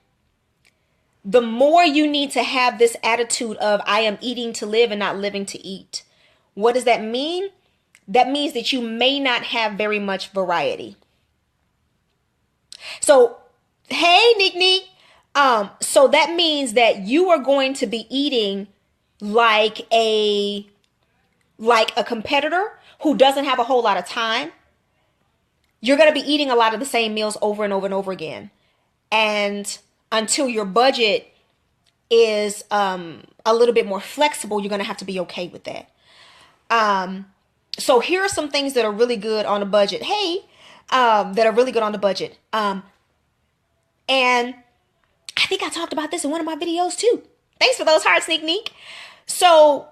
the more you need to have this attitude of I am eating to live and not living to eat. What does that mean? That means that you may not have very much variety. So, hey, Nick. So that means that you are going to be eating like a competitor who doesn't have a whole lot of time. You're going to be eating a lot of the same meals over and over and over again. And until your budget is a little bit more flexible, you're going to have to be okay with that. So here are some things that are really good on a budget. That are really good on the budget. And I think I talked about this in one of my videos too. Thanks for those hearts, Sneak Neek. So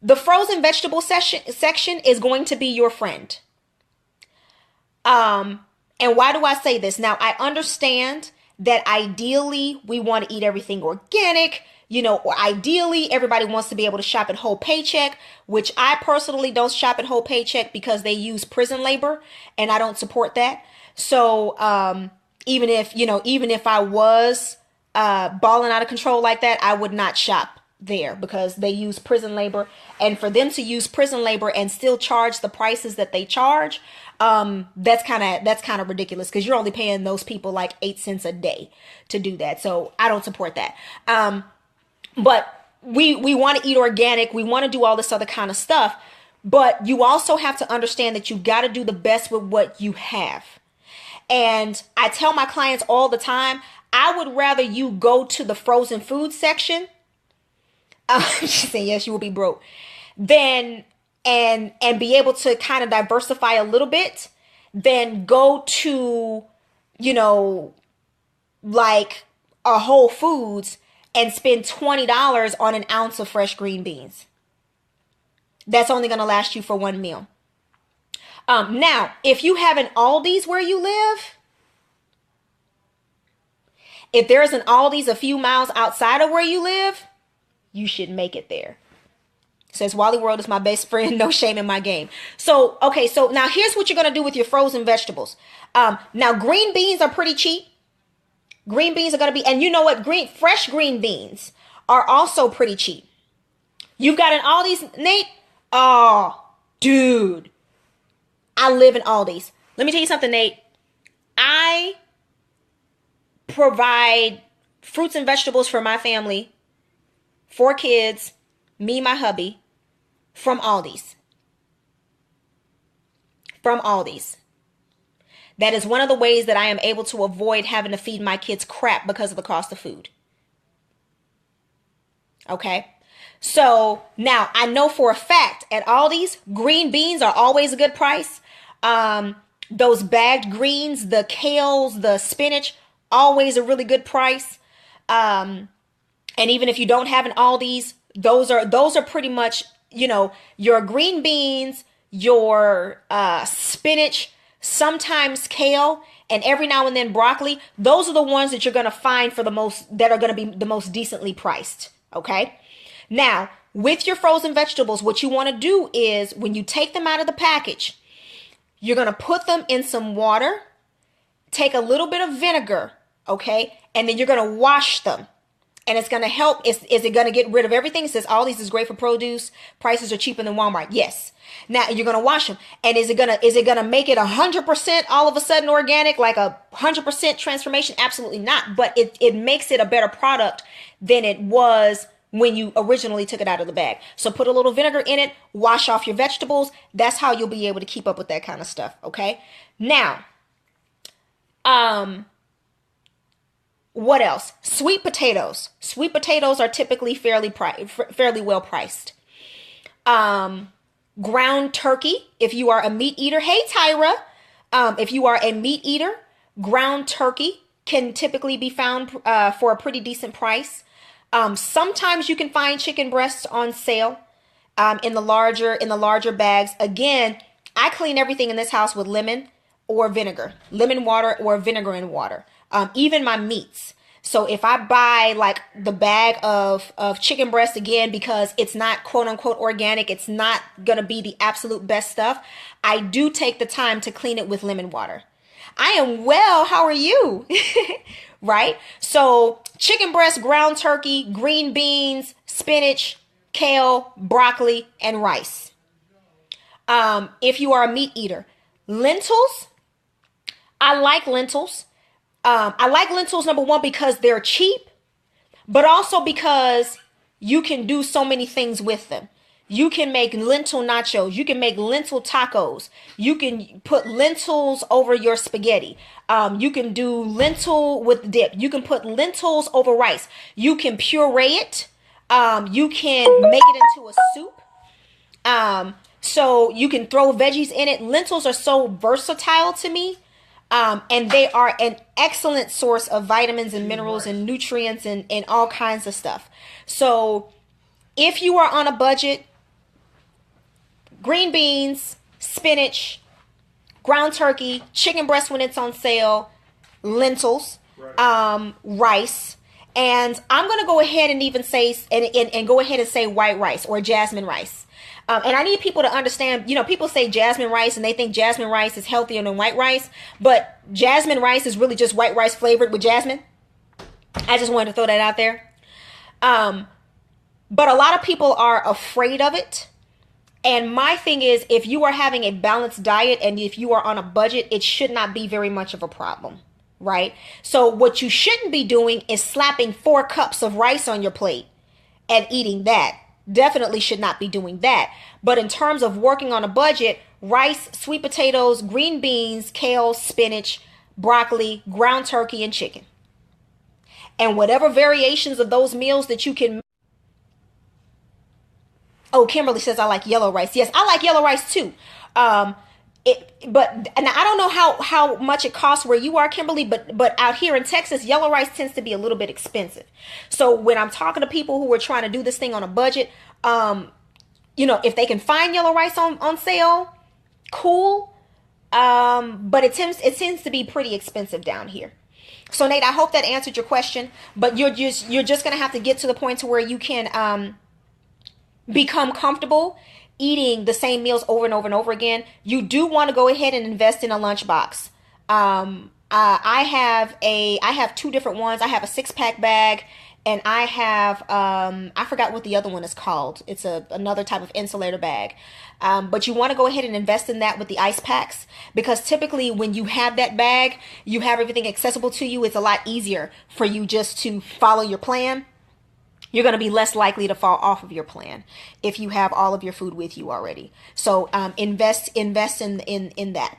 the frozen vegetable section is going to be your friend. And why do I say this? Now, I understand that ideally we want to eat everything organic, or ideally everybody wants to be able to shop at Whole Paycheck, which I personally don't shop at Whole Paycheck because they use prison labor and I don't support that. So, even if I was, balling out of control like that, I would not shop there because they use prison labor, and for them to use prison labor and still charge the prices that they charge, that's kind of ridiculous because you're only paying those people like 8 cents a day to do that. So I don't support that. But we want to eat organic. We want to do all this other kind of stuff, but you also have to understand that you got to do the best with what you have. And I tell my clients all the time, I would rather you go to the frozen food section. She's saying, yes, you will be broke. Then and be able to kind of diversify a little bit, then go to, like a Whole Foods and spend $20 on an ounce of fresh green beans. That's only going to last you for one meal. Now, if you have an Aldi's where you live, if there's an Aldi's a few miles outside of where you live, you should make it there. Says Wally World is my best friend. No shame in my game. So, okay. So now here's what you're going to do with your frozen vegetables. Now green beans are pretty cheap. Green beans are going to be, and you know what? Fresh green beans are also pretty cheap. You've got an Aldi's, Nate? Oh, dude. I live in Aldi's. Let me tell you something, Nate. I provide fruits and vegetables for my family, 4 kids, me, my hubby, from Aldi's. From Aldi's. That is one of the ways that I am able to avoid having to feed my kids crap because of the cost of food. Okay? So now I know for a fact at Aldi's, green beans are always a good price. Those bagged greens, the kales, the spinach, always a really good price. And even if you don't have an Aldi's, those are pretty much, your green beans, your spinach, sometimes kale, and every now and then broccoli. Those are the ones that you're going to find that are going to be the most decently priced. Okay. Now, with your frozen vegetables, what you want to do is when you take them out of the package, you're going to put them in some water, take a little bit of vinegar, okay? And then you're going to wash them. And it's going to help. Is it going to get rid of everything? It says all these is great for produce. Prices are cheaper than Walmart. Yes. Now you're going to wash them. And is it going to make it 100% all of a sudden organic, like 100% transformation? Absolutely not. But it makes it a better product than it was when you originally took it out of the bag. So put a little vinegar in it, wash off your vegetables. That's how you'll be able to keep up with that kind of stuff. Okay. Now, what else? Sweet potatoes. Sweet potatoes are typically fairly well priced. Ground turkey. If you are a meat eater, hey Tyra. If you are a meat eater, ground turkey can typically be found for a pretty decent price. Sometimes you can find chicken breasts on sale in the larger bags. Again, I clean everything in this house with lemon or vinegar, lemon water or vinegar and water. Even my meats. So if I buy like the bag of chicken breast, again, because it's not quote unquote organic, it's not going to be the absolute best stuff, I do take the time to clean it with lemon water. I am well. How are you? Right? So chicken breast, ground turkey, green beans, spinach, kale, broccoli, and rice. If you are a meat eater, lentils. I like lentils. I like lentils, number one, because they're cheap, but also because you can do so many things with them. You can make lentil nachos. You can make lentil tacos. You can put lentils over your spaghetti. You can do lentil with dip. You can put lentils over rice. You can puree it. You can make it into a soup. So you can throw veggies in it. Lentils are so versatile to me. And they are an excellent source of vitamins and minerals and nutrients and all kinds of stuff. So if you are on a budget, green beans, spinach, ground turkey, chicken breast when it's on sale, lentils, rice, and I'm going to go ahead and even say, and go ahead and say white rice or jasmine rice. And I need people to understand, people say jasmine rice and they think jasmine rice is healthier than white rice, but jasmine rice is really just white rice flavored with jasmine. I just wanted to throw that out there. But a lot of people are afraid of it. And my thing is, if you are having a balanced diet and if you are on a budget, it should not be very much of a problem, right? So what you shouldn't be doing is slapping 4 cups of rice on your plate and eating that. Definitely should not be doing that. But in terms of working on a budget, rice, sweet potatoes, green beans, kale, spinach, broccoli, ground turkey, and chicken. And whatever variations of those meals that you can. Oh, Kimberly says I like yellow rice. Yes, I like yellow rice too. But and I don't know how much it costs where you are, Kimberly, but out here in Texas, yellow rice tends to be a little bit expensive. So when I'm talking to people who are trying to do this thing on a budget, if they can find yellow rice on sale, cool. But it tends to be pretty expensive down here. So Nate, I hope that answered your question. But you're just gonna have to get to the point to where you can become comfortable eating the same meals over and over and over again. You do want to go ahead and invest in a lunchbox. I have 2 different ones. I have a 6-pack bag, and I have I forgot what the other one is called. It's another type of insulator bag. But you want to go ahead and invest in that with the ice packs, because typically when you have that bag, you have everything accessible to you. It's a lot easier for you just to follow your plan. You're going to be less likely to fall off of your plan if you have all of your food with you already. So invest in that.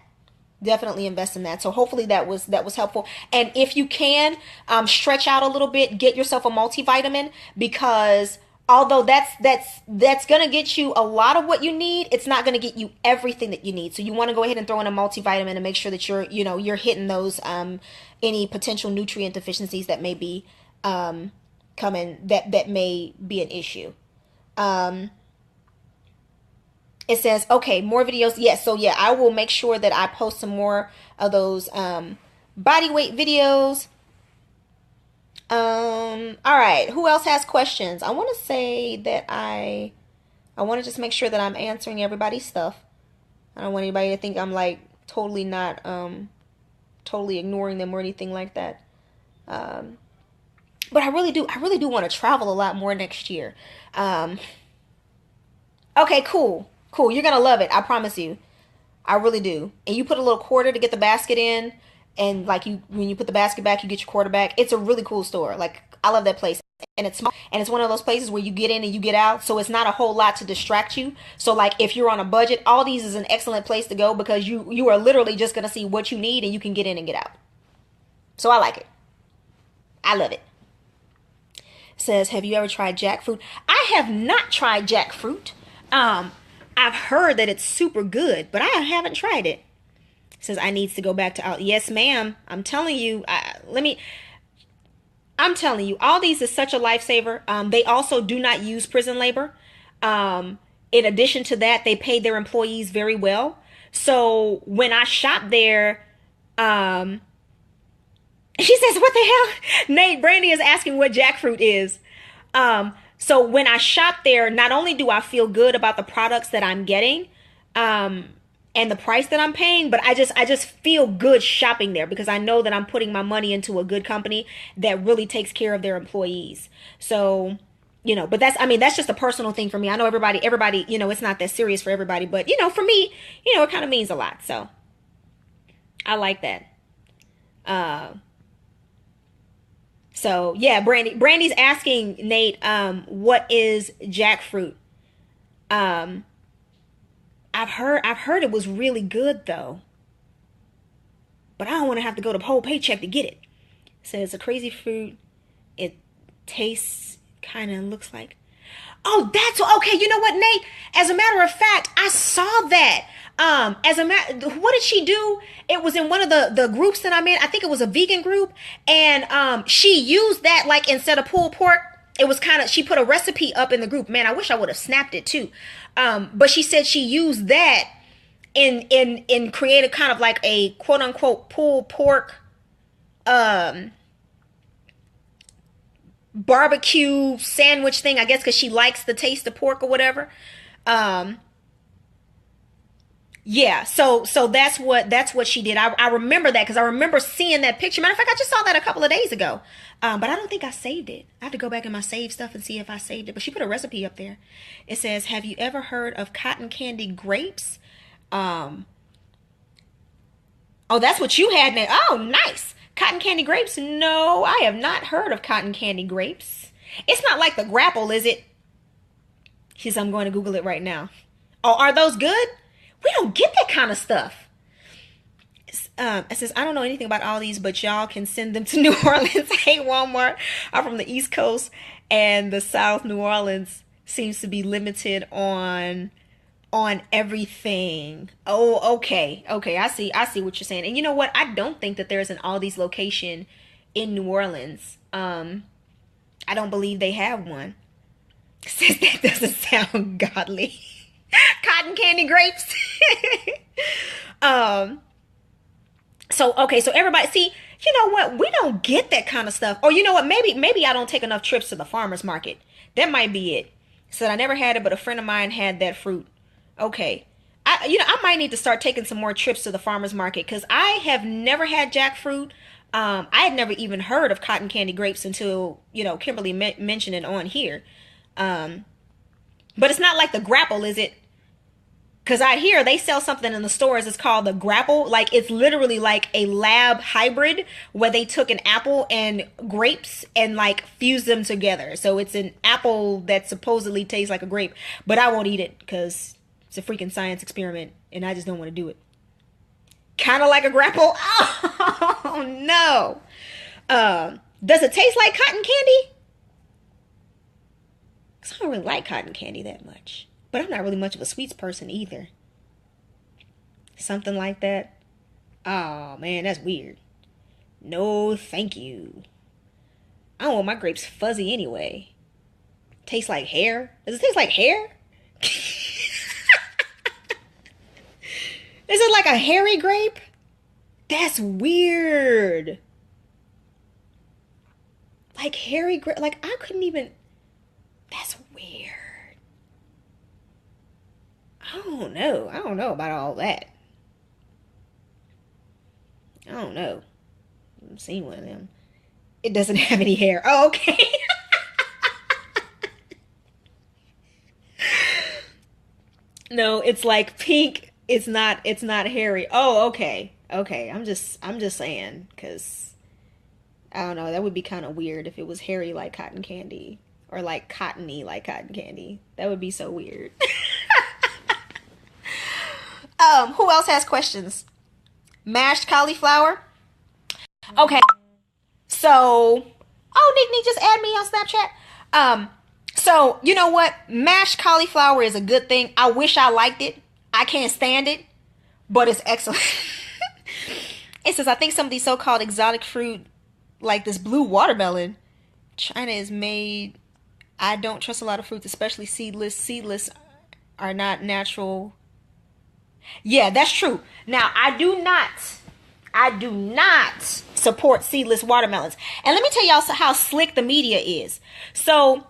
Definitely invest in that. So hopefully that was helpful. And if you can stretch out a little bit, get yourself a multivitamin, because although that's going to get you a lot of what you need, it's not going to get you everything that you need. So you want to go ahead and throw in a multivitamin and make sure that you're hitting those any potential nutrient deficiencies that may be coming that may be an issue. It says, okay, more videos. Yes. So yeah, I will make sure that I post some more of those body weight videos. All right. Who else has questions? I want to say that I want to just make sure that I'm answering everybody's stuff. I don't want anybody to think I'm like totally not totally ignoring them or anything like that. But I really do want to travel a lot more next year. Okay, cool. You're going to love it. I promise you. I really do. And you put a little quarter to get the basket in. And like when you put the basket back, you get your quarter back. It's a really cool store. Like, I love that place. And it's small. And it's one of those places where you get in and you get out. So it's not a whole lot to distract you. So like if you're on a budget, all these is an excellent place to go, because you are literally just going to see what you need and you can get in and get out. So I like it. I love it. Says, have you ever tried jackfruit? I have not tried jackfruit. I've heard that it's super good, but I haven't tried it. Says, I needs to go back to out. Yes, ma'am. I'm telling you. I'm telling you, all these is such a lifesaver. They also do not use prison labor. In addition to that, they pay their employees very well. So when I shop there, she says, what the hell? Nate, Brandy is asking what jackfruit is. So when I shop there, not only do I feel good about the products that I'm getting, and the price that I'm paying, but I just feel good shopping there, because I know that I'm putting my money into a good company that really takes care of their employees. So, but that's just a personal thing for me. I know everybody, it's not that serious for everybody, but for me, it kind of means a lot. So I like that. So yeah, Brandy's asking Nate, what is jackfruit? I've heard it was really good though. But I don't want to have to go to whole paycheck to get it. It says a crazy fruit. It tastes kind of looks like. Oh, that's okay. You know what, Nate? As a matter of fact, I saw that. What did she do? It was in one of the groups that I'm in. I think it was a vegan group, and she used that like instead of pulled pork. It was kind of, she put a recipe up in the group. Man, I wish I would have snapped it too. But she said she used that in created kind of like a quote unquote pulled pork barbecue sandwich thing, I guess, because she likes the taste of pork or whatever. Yeah, so that's what she did. I remember that because I remember seeing that picture. Matter of fact, I just saw that a couple of days ago. But I don't think I saved it. I have to go back in my save stuff and see if I saved it. But she put a recipe up there. It says, "Have you ever heard of cotton candy grapes?" Oh, that's what you had now. Oh, nice. Cotton candy grapes? No, I have not heard of cotton candy grapes. It's not like the grapple, is it? She says, I'm going to Google it right now. Oh, are those good? We don't get that kind of stuff. It says, I don't know anything about all these, but y'all can send them to New Orleans. Hey, Walmart. I'm from the East Coast, and the South, New Orleans, seems to be limited on everything. Oh, okay. I see what you're saying. And you know what? I don't think that there's an Aldi's location in New Orleans. I don't believe they have one. Says that doesn't sound godly. Cotton candy grapes. So everybody, see, you know what? We don't get that kind of stuff. Or you know what? Maybe I don't take enough trips to the farmer's market. That might be it. Said I never had it, but a friend of mine had that fruit. Okay. I might need to start taking some more trips to the farmer's market because I have never had jackfruit. I had never even heard of cotton candy grapes until, Kimberly mentioned it on here. But it's not like the grapple, is it? Because out here, they sell something in the stores. It's called the grapple. Like, it's literally like a lab hybrid where they took an apple and grapes and, like, fused them together. So it's an apple that supposedly tastes like a grape. But I won't eat it because it's a freaking science experiment, and I just don't want to do it. Kind of like a grapple. Oh, no. Does it taste like cotton candy? Because I don't really like cotton candy that much. But I'm not really much of a sweets person either. Something like that. Oh, man, that's weird. No, thank you. I don't want my grapes fuzzy anyway. Tastes like hair? Does it taste like hair? Is it like a hairy grape? That's weird. Like hairy grape. Like I couldn't even. That's weird. I don't know. I don't know about all that. I don't know. I've seen one of them. It doesn't have any hair. Oh, okay. No, it's like pink. It's not hairy. Oh, okay. Okay. I'm just saying, because I don't know, that would be kind of weird if it was hairy like cotton candy or like cottony like cotton candy. That would be so weird. Who else has questions? Mashed cauliflower. Okay. So, Nick, just add me on Snapchat. So, you know what? Mashed cauliflower is a good thing. I wish I liked it. I can't stand it, but it's excellent. It says, I think some of these so-called exotic fruit, like this blue watermelon, China is made. I don't trust a lot of fruits, especially seedless. Seedless are not natural. Yeah, that's true. Now, I do not support seedless watermelons. And let me tell y'all how slick the media is. So,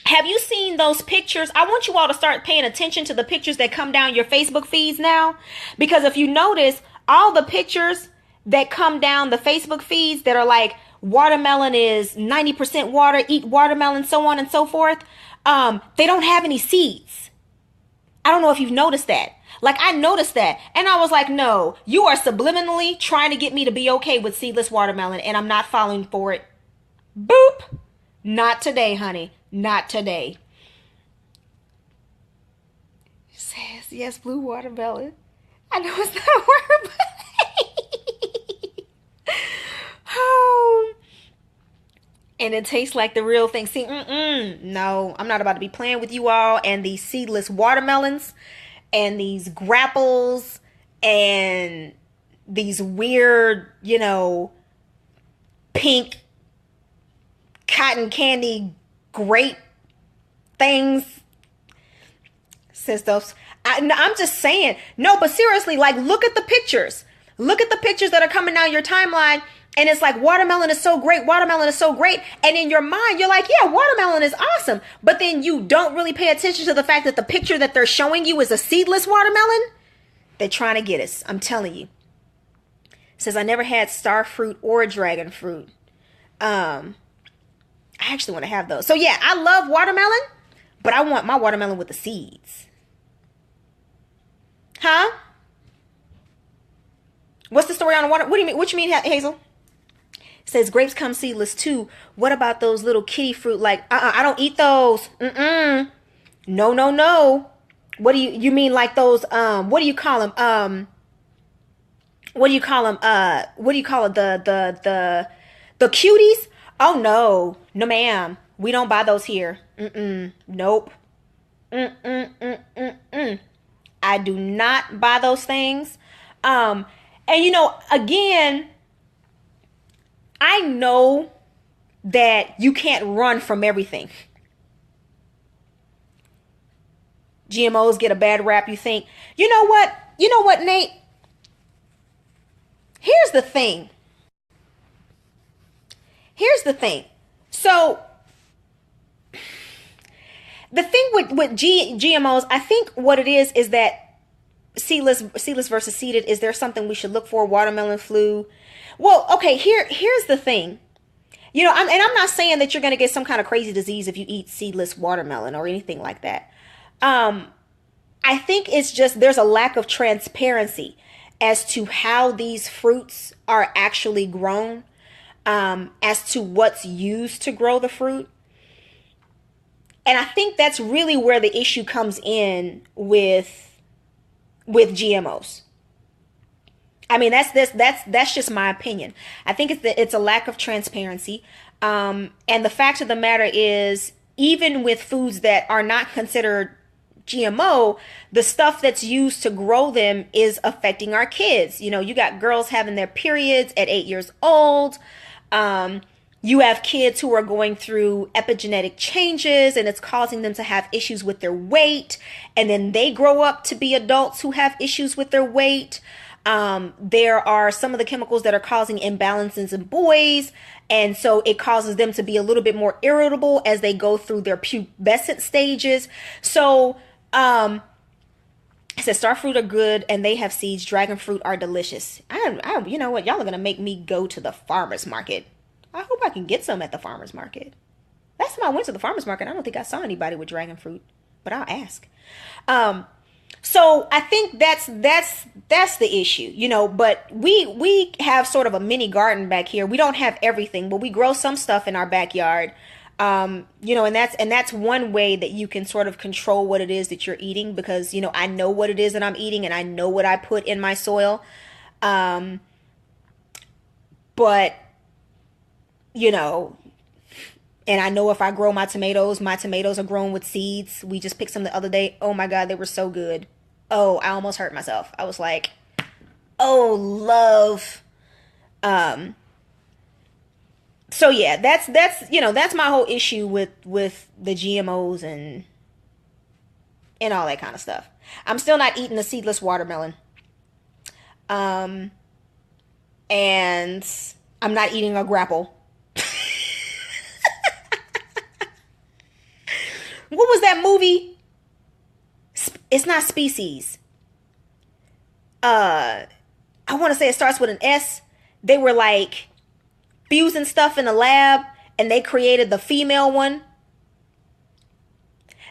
have you seen those pictures? I want you all to start paying attention to the pictures that come down your Facebook feeds now. Because if you notice, all the pictures that come down the Facebook feeds that are like, watermelon is 90% water, eat watermelon, so on and so forth, they don't have any seeds. I don't know if you've noticed that. Like, I noticed that. And I was like, no, you are subliminally trying to get me to be okay with seedless watermelon. And I'm not falling for it. Boop. Not today, honey. Not today. Yes, blue watermelon. I know it's not a word, but oh. And it tastes like the real thing. See, no, I'm not about to be playing with you all and these seedless watermelons and these grapples and these weird, pink cotton candy grape things. Sisters, I'm just saying. No, but seriously, like, look at the pictures. Look at the pictures that are coming down your timeline. And it's like, watermelon is so great. Watermelon is so great. And in your mind, you're like, yeah, watermelon is awesome. But then you don't really pay attention to the fact that the picture that they're showing you is a seedless watermelon. They're trying to get us. I'm telling you. It says, I never had star fruit or dragon fruit. I actually want to have those. So yeah, I love watermelon, but I want my watermelon with the seeds. Huh? What's the story on the water? What do you mean? What you mean, Hazel? It says grapes come seedless too. What about those little kitty fruit? Like, I don't eat those. No. What do you mean like those? What do you call them? What do you call them? What do you call it? The cuties? Oh no, ma'am. We don't buy those here. Nope. I do not buy those things. And again, I know that you can't run from everything. GMOs get a bad rap, you think. You know what, Nate? Here's the thing. So, the thing with GMOs, I think what it is that seedless versus seeded, is there something we should look for? Watermelon flu. Well, okay, here's the thing. I'm not saying that you're going to get some kind of crazy disease if you eat seedless watermelon or anything like that. I think it's just there's a lack of transparency as to how these fruits are actually grown, as to what's used to grow the fruit. And I think that's really where the issue comes in with GMOs. I mean, that's just my opinion. I think it's a lack of transparency. And the fact of the matter is, even with foods that are not considered GMO, the stuff that's used to grow them is affecting our kids. You got girls having their periods at 8 years old. You have kids who are going through epigenetic changes, and it's causing them to have issues with their weight. And then they grow up to be adults who have issues with their weight. There are some of the chemicals that are causing imbalances in boys. And so it causes them to be a little bit more irritable as they go through their pubescent stages. So, it says star fruit are good and they have seeds. Dragon fruit are delicious. You know what? Y'all are going to make me go to the farmer's market. I hope I can get some at the farmer's market. Last time I went to the farmer's market, I don't think I saw anybody with dragon fruit, but I'll ask. So I think that's the issue, but we have sort of a mini garden back here. We don't have everything, but we grow some stuff in our backyard. And that's one way that you can sort of control what it is that you're eating, because, I know what it is that I'm eating and I know what I put in my soil. But, and I know if I grow my tomatoes are grown with seeds. We just picked some the other day. Oh my God, they were so good. Oh, I almost hurt myself. I was like, oh, love. So yeah, that's my whole issue with the GMOs and all that kind of stuff. I'm still not eating the seedless watermelon. And I'm not eating a grapple. What was that movie? It's not Species. I want to say it starts with an S. They were like fusing stuff in the lab and they created the female one.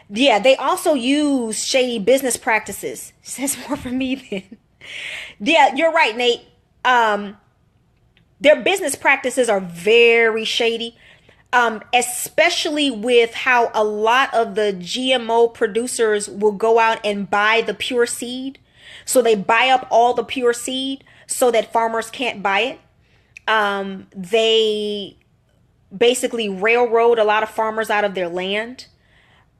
Yeah, they also use shady business practices. Says more for me then. Yeah, you're right, Nate. Their business practices are very shady. especially with how a lot of the GMO producers will go out and buy the pure seed. So they buy up all the pure seed so that farmers can't buy it. They basically railroad a lot of farmers out of their land.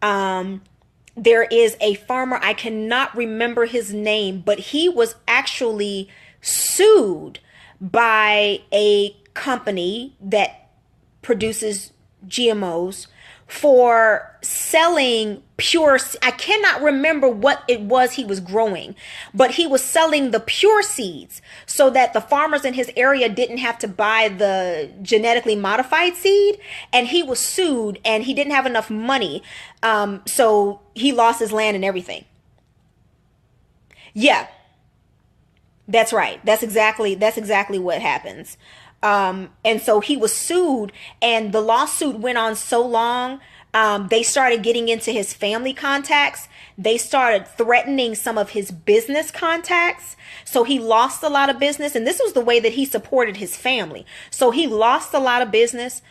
There is a farmer, I cannot remember his name, but he was actually sued by a company that produces GMOs for selling pure. I cannot remember what it was he was growing, but he was selling the pure seeds so that the farmers in his area didn't have to buy the genetically modified seed. And he was sued and he didn't have enough money. So he lost his land and everything. Yeah, that's right. That's exactly what happens. And so he was sued and the lawsuit went on so long. They started getting into his family contacts. They started threatening some of his business contacts. So he lost a lot of business. And this was the way that he supported his family. So he lost a lot of business.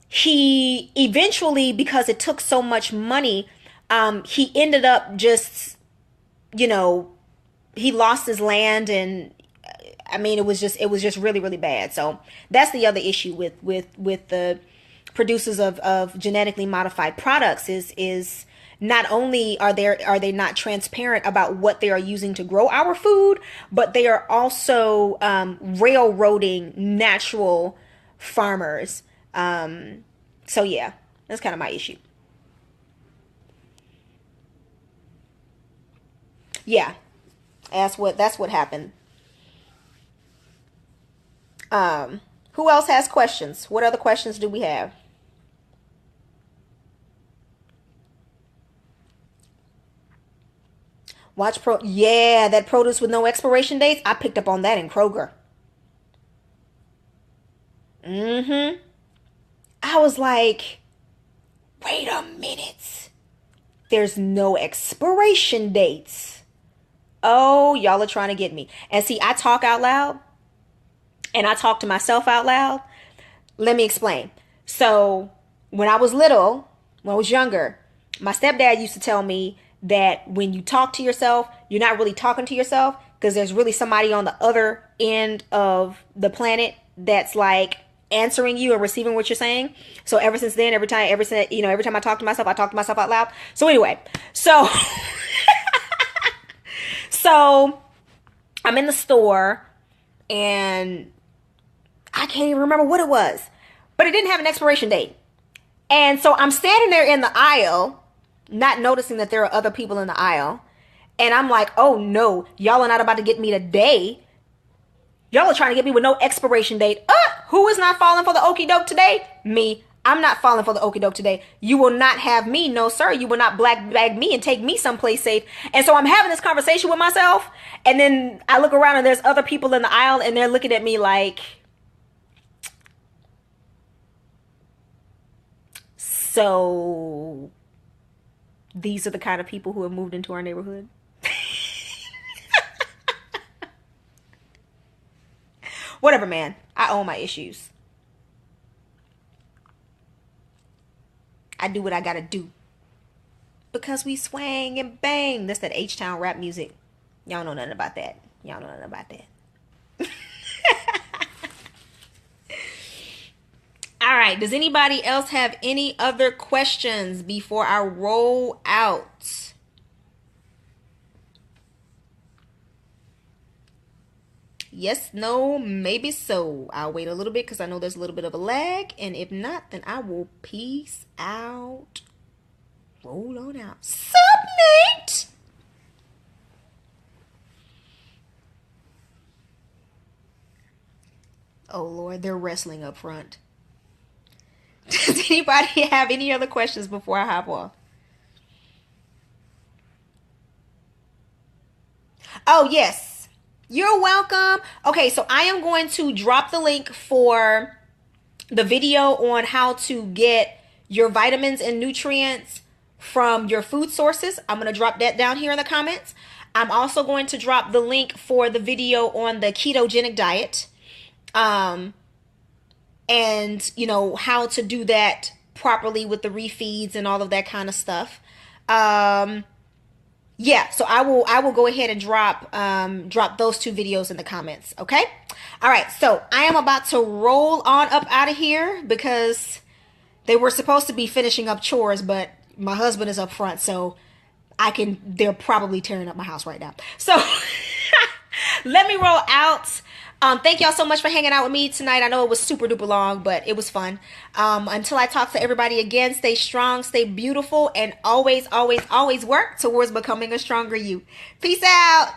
He eventually, because it took so much money, he ended up just, he lost his land, and I mean, it was just really, really bad. So that's the other issue with the producers of genetically modified products is not only are they not transparent about what they are using to grow our food, but they are also railroading natural farmers. So yeah, that's kind of my issue. Yeah, that's what happened. Who else has questions? What other questions do we have? Yeah, that produce with no expiration dates. I picked up on that in Kroger. I was like, wait a minute. There's no expiration dates. Oh, y'all are trying to get me. And see, I talk out loud. And I talk to myself out loud. Let me explain. So when I was little, when I was younger, my stepdad used to tell me that when you talk to yourself, you're not really talking to yourself, because there's really somebody on the other end of the planet that's like answering you and receiving what you're saying. So ever since then, every time I talk to myself out loud. So anyway, so I'm in the store and I can't even remember what it was, but it didn't have an expiration date. And so I'm standing there in the aisle, not noticing that there are other people in the aisle. And I'm like, oh no, y'all are not about to get me today. Y'all are trying to get me with no expiration date. Who is not falling for the okie doke today? Me. I'm not falling for the okie doke today. You will not have me. No, sir. You will not black bag me and take me someplace safe. And so I'm having this conversation with myself. And then I look around and there's other people in the aisle and they're looking at me like, so these are the kind of people who have moved into our neighborhood. Whatever, man. I own my issues. I do what I gotta do. Because we swang and bang. That's that H-Town rap music. Y'all know nothing about that. All right. Does anybody else have any other questions before I roll out? Yes, no, maybe so. I'll wait a little bit because I know there's a little bit of a lag. And if not, then I will peace out. Roll on out. Submit. Oh, Lord, they're wrestling up front. Does anybody have any other questions before I hop off? Oh, yes. You're welcome. Okay, so I am going to drop the link for the video on how to get your vitamins and nutrients from your food sources. I'm going to drop that down here in the comments. I'm also going to drop the link for the video on the ketogenic diet. and you know how to do that properly with the refeeds and all of that kind of stuff. Yeah, so I will go ahead and drop those 2 videos in the comments. Okay. All right, so I am about to roll on up out of here because they were supposed to be finishing up chores, but my husband is up front, so they're probably tearing up my house right now. So let me roll out. Thank y'all so much for hanging out with me tonight. I know it was super duper long, but it was fun. Until I talk to everybody again, stay strong, stay beautiful, and always, always, always work towards becoming a stronger you. Peace out.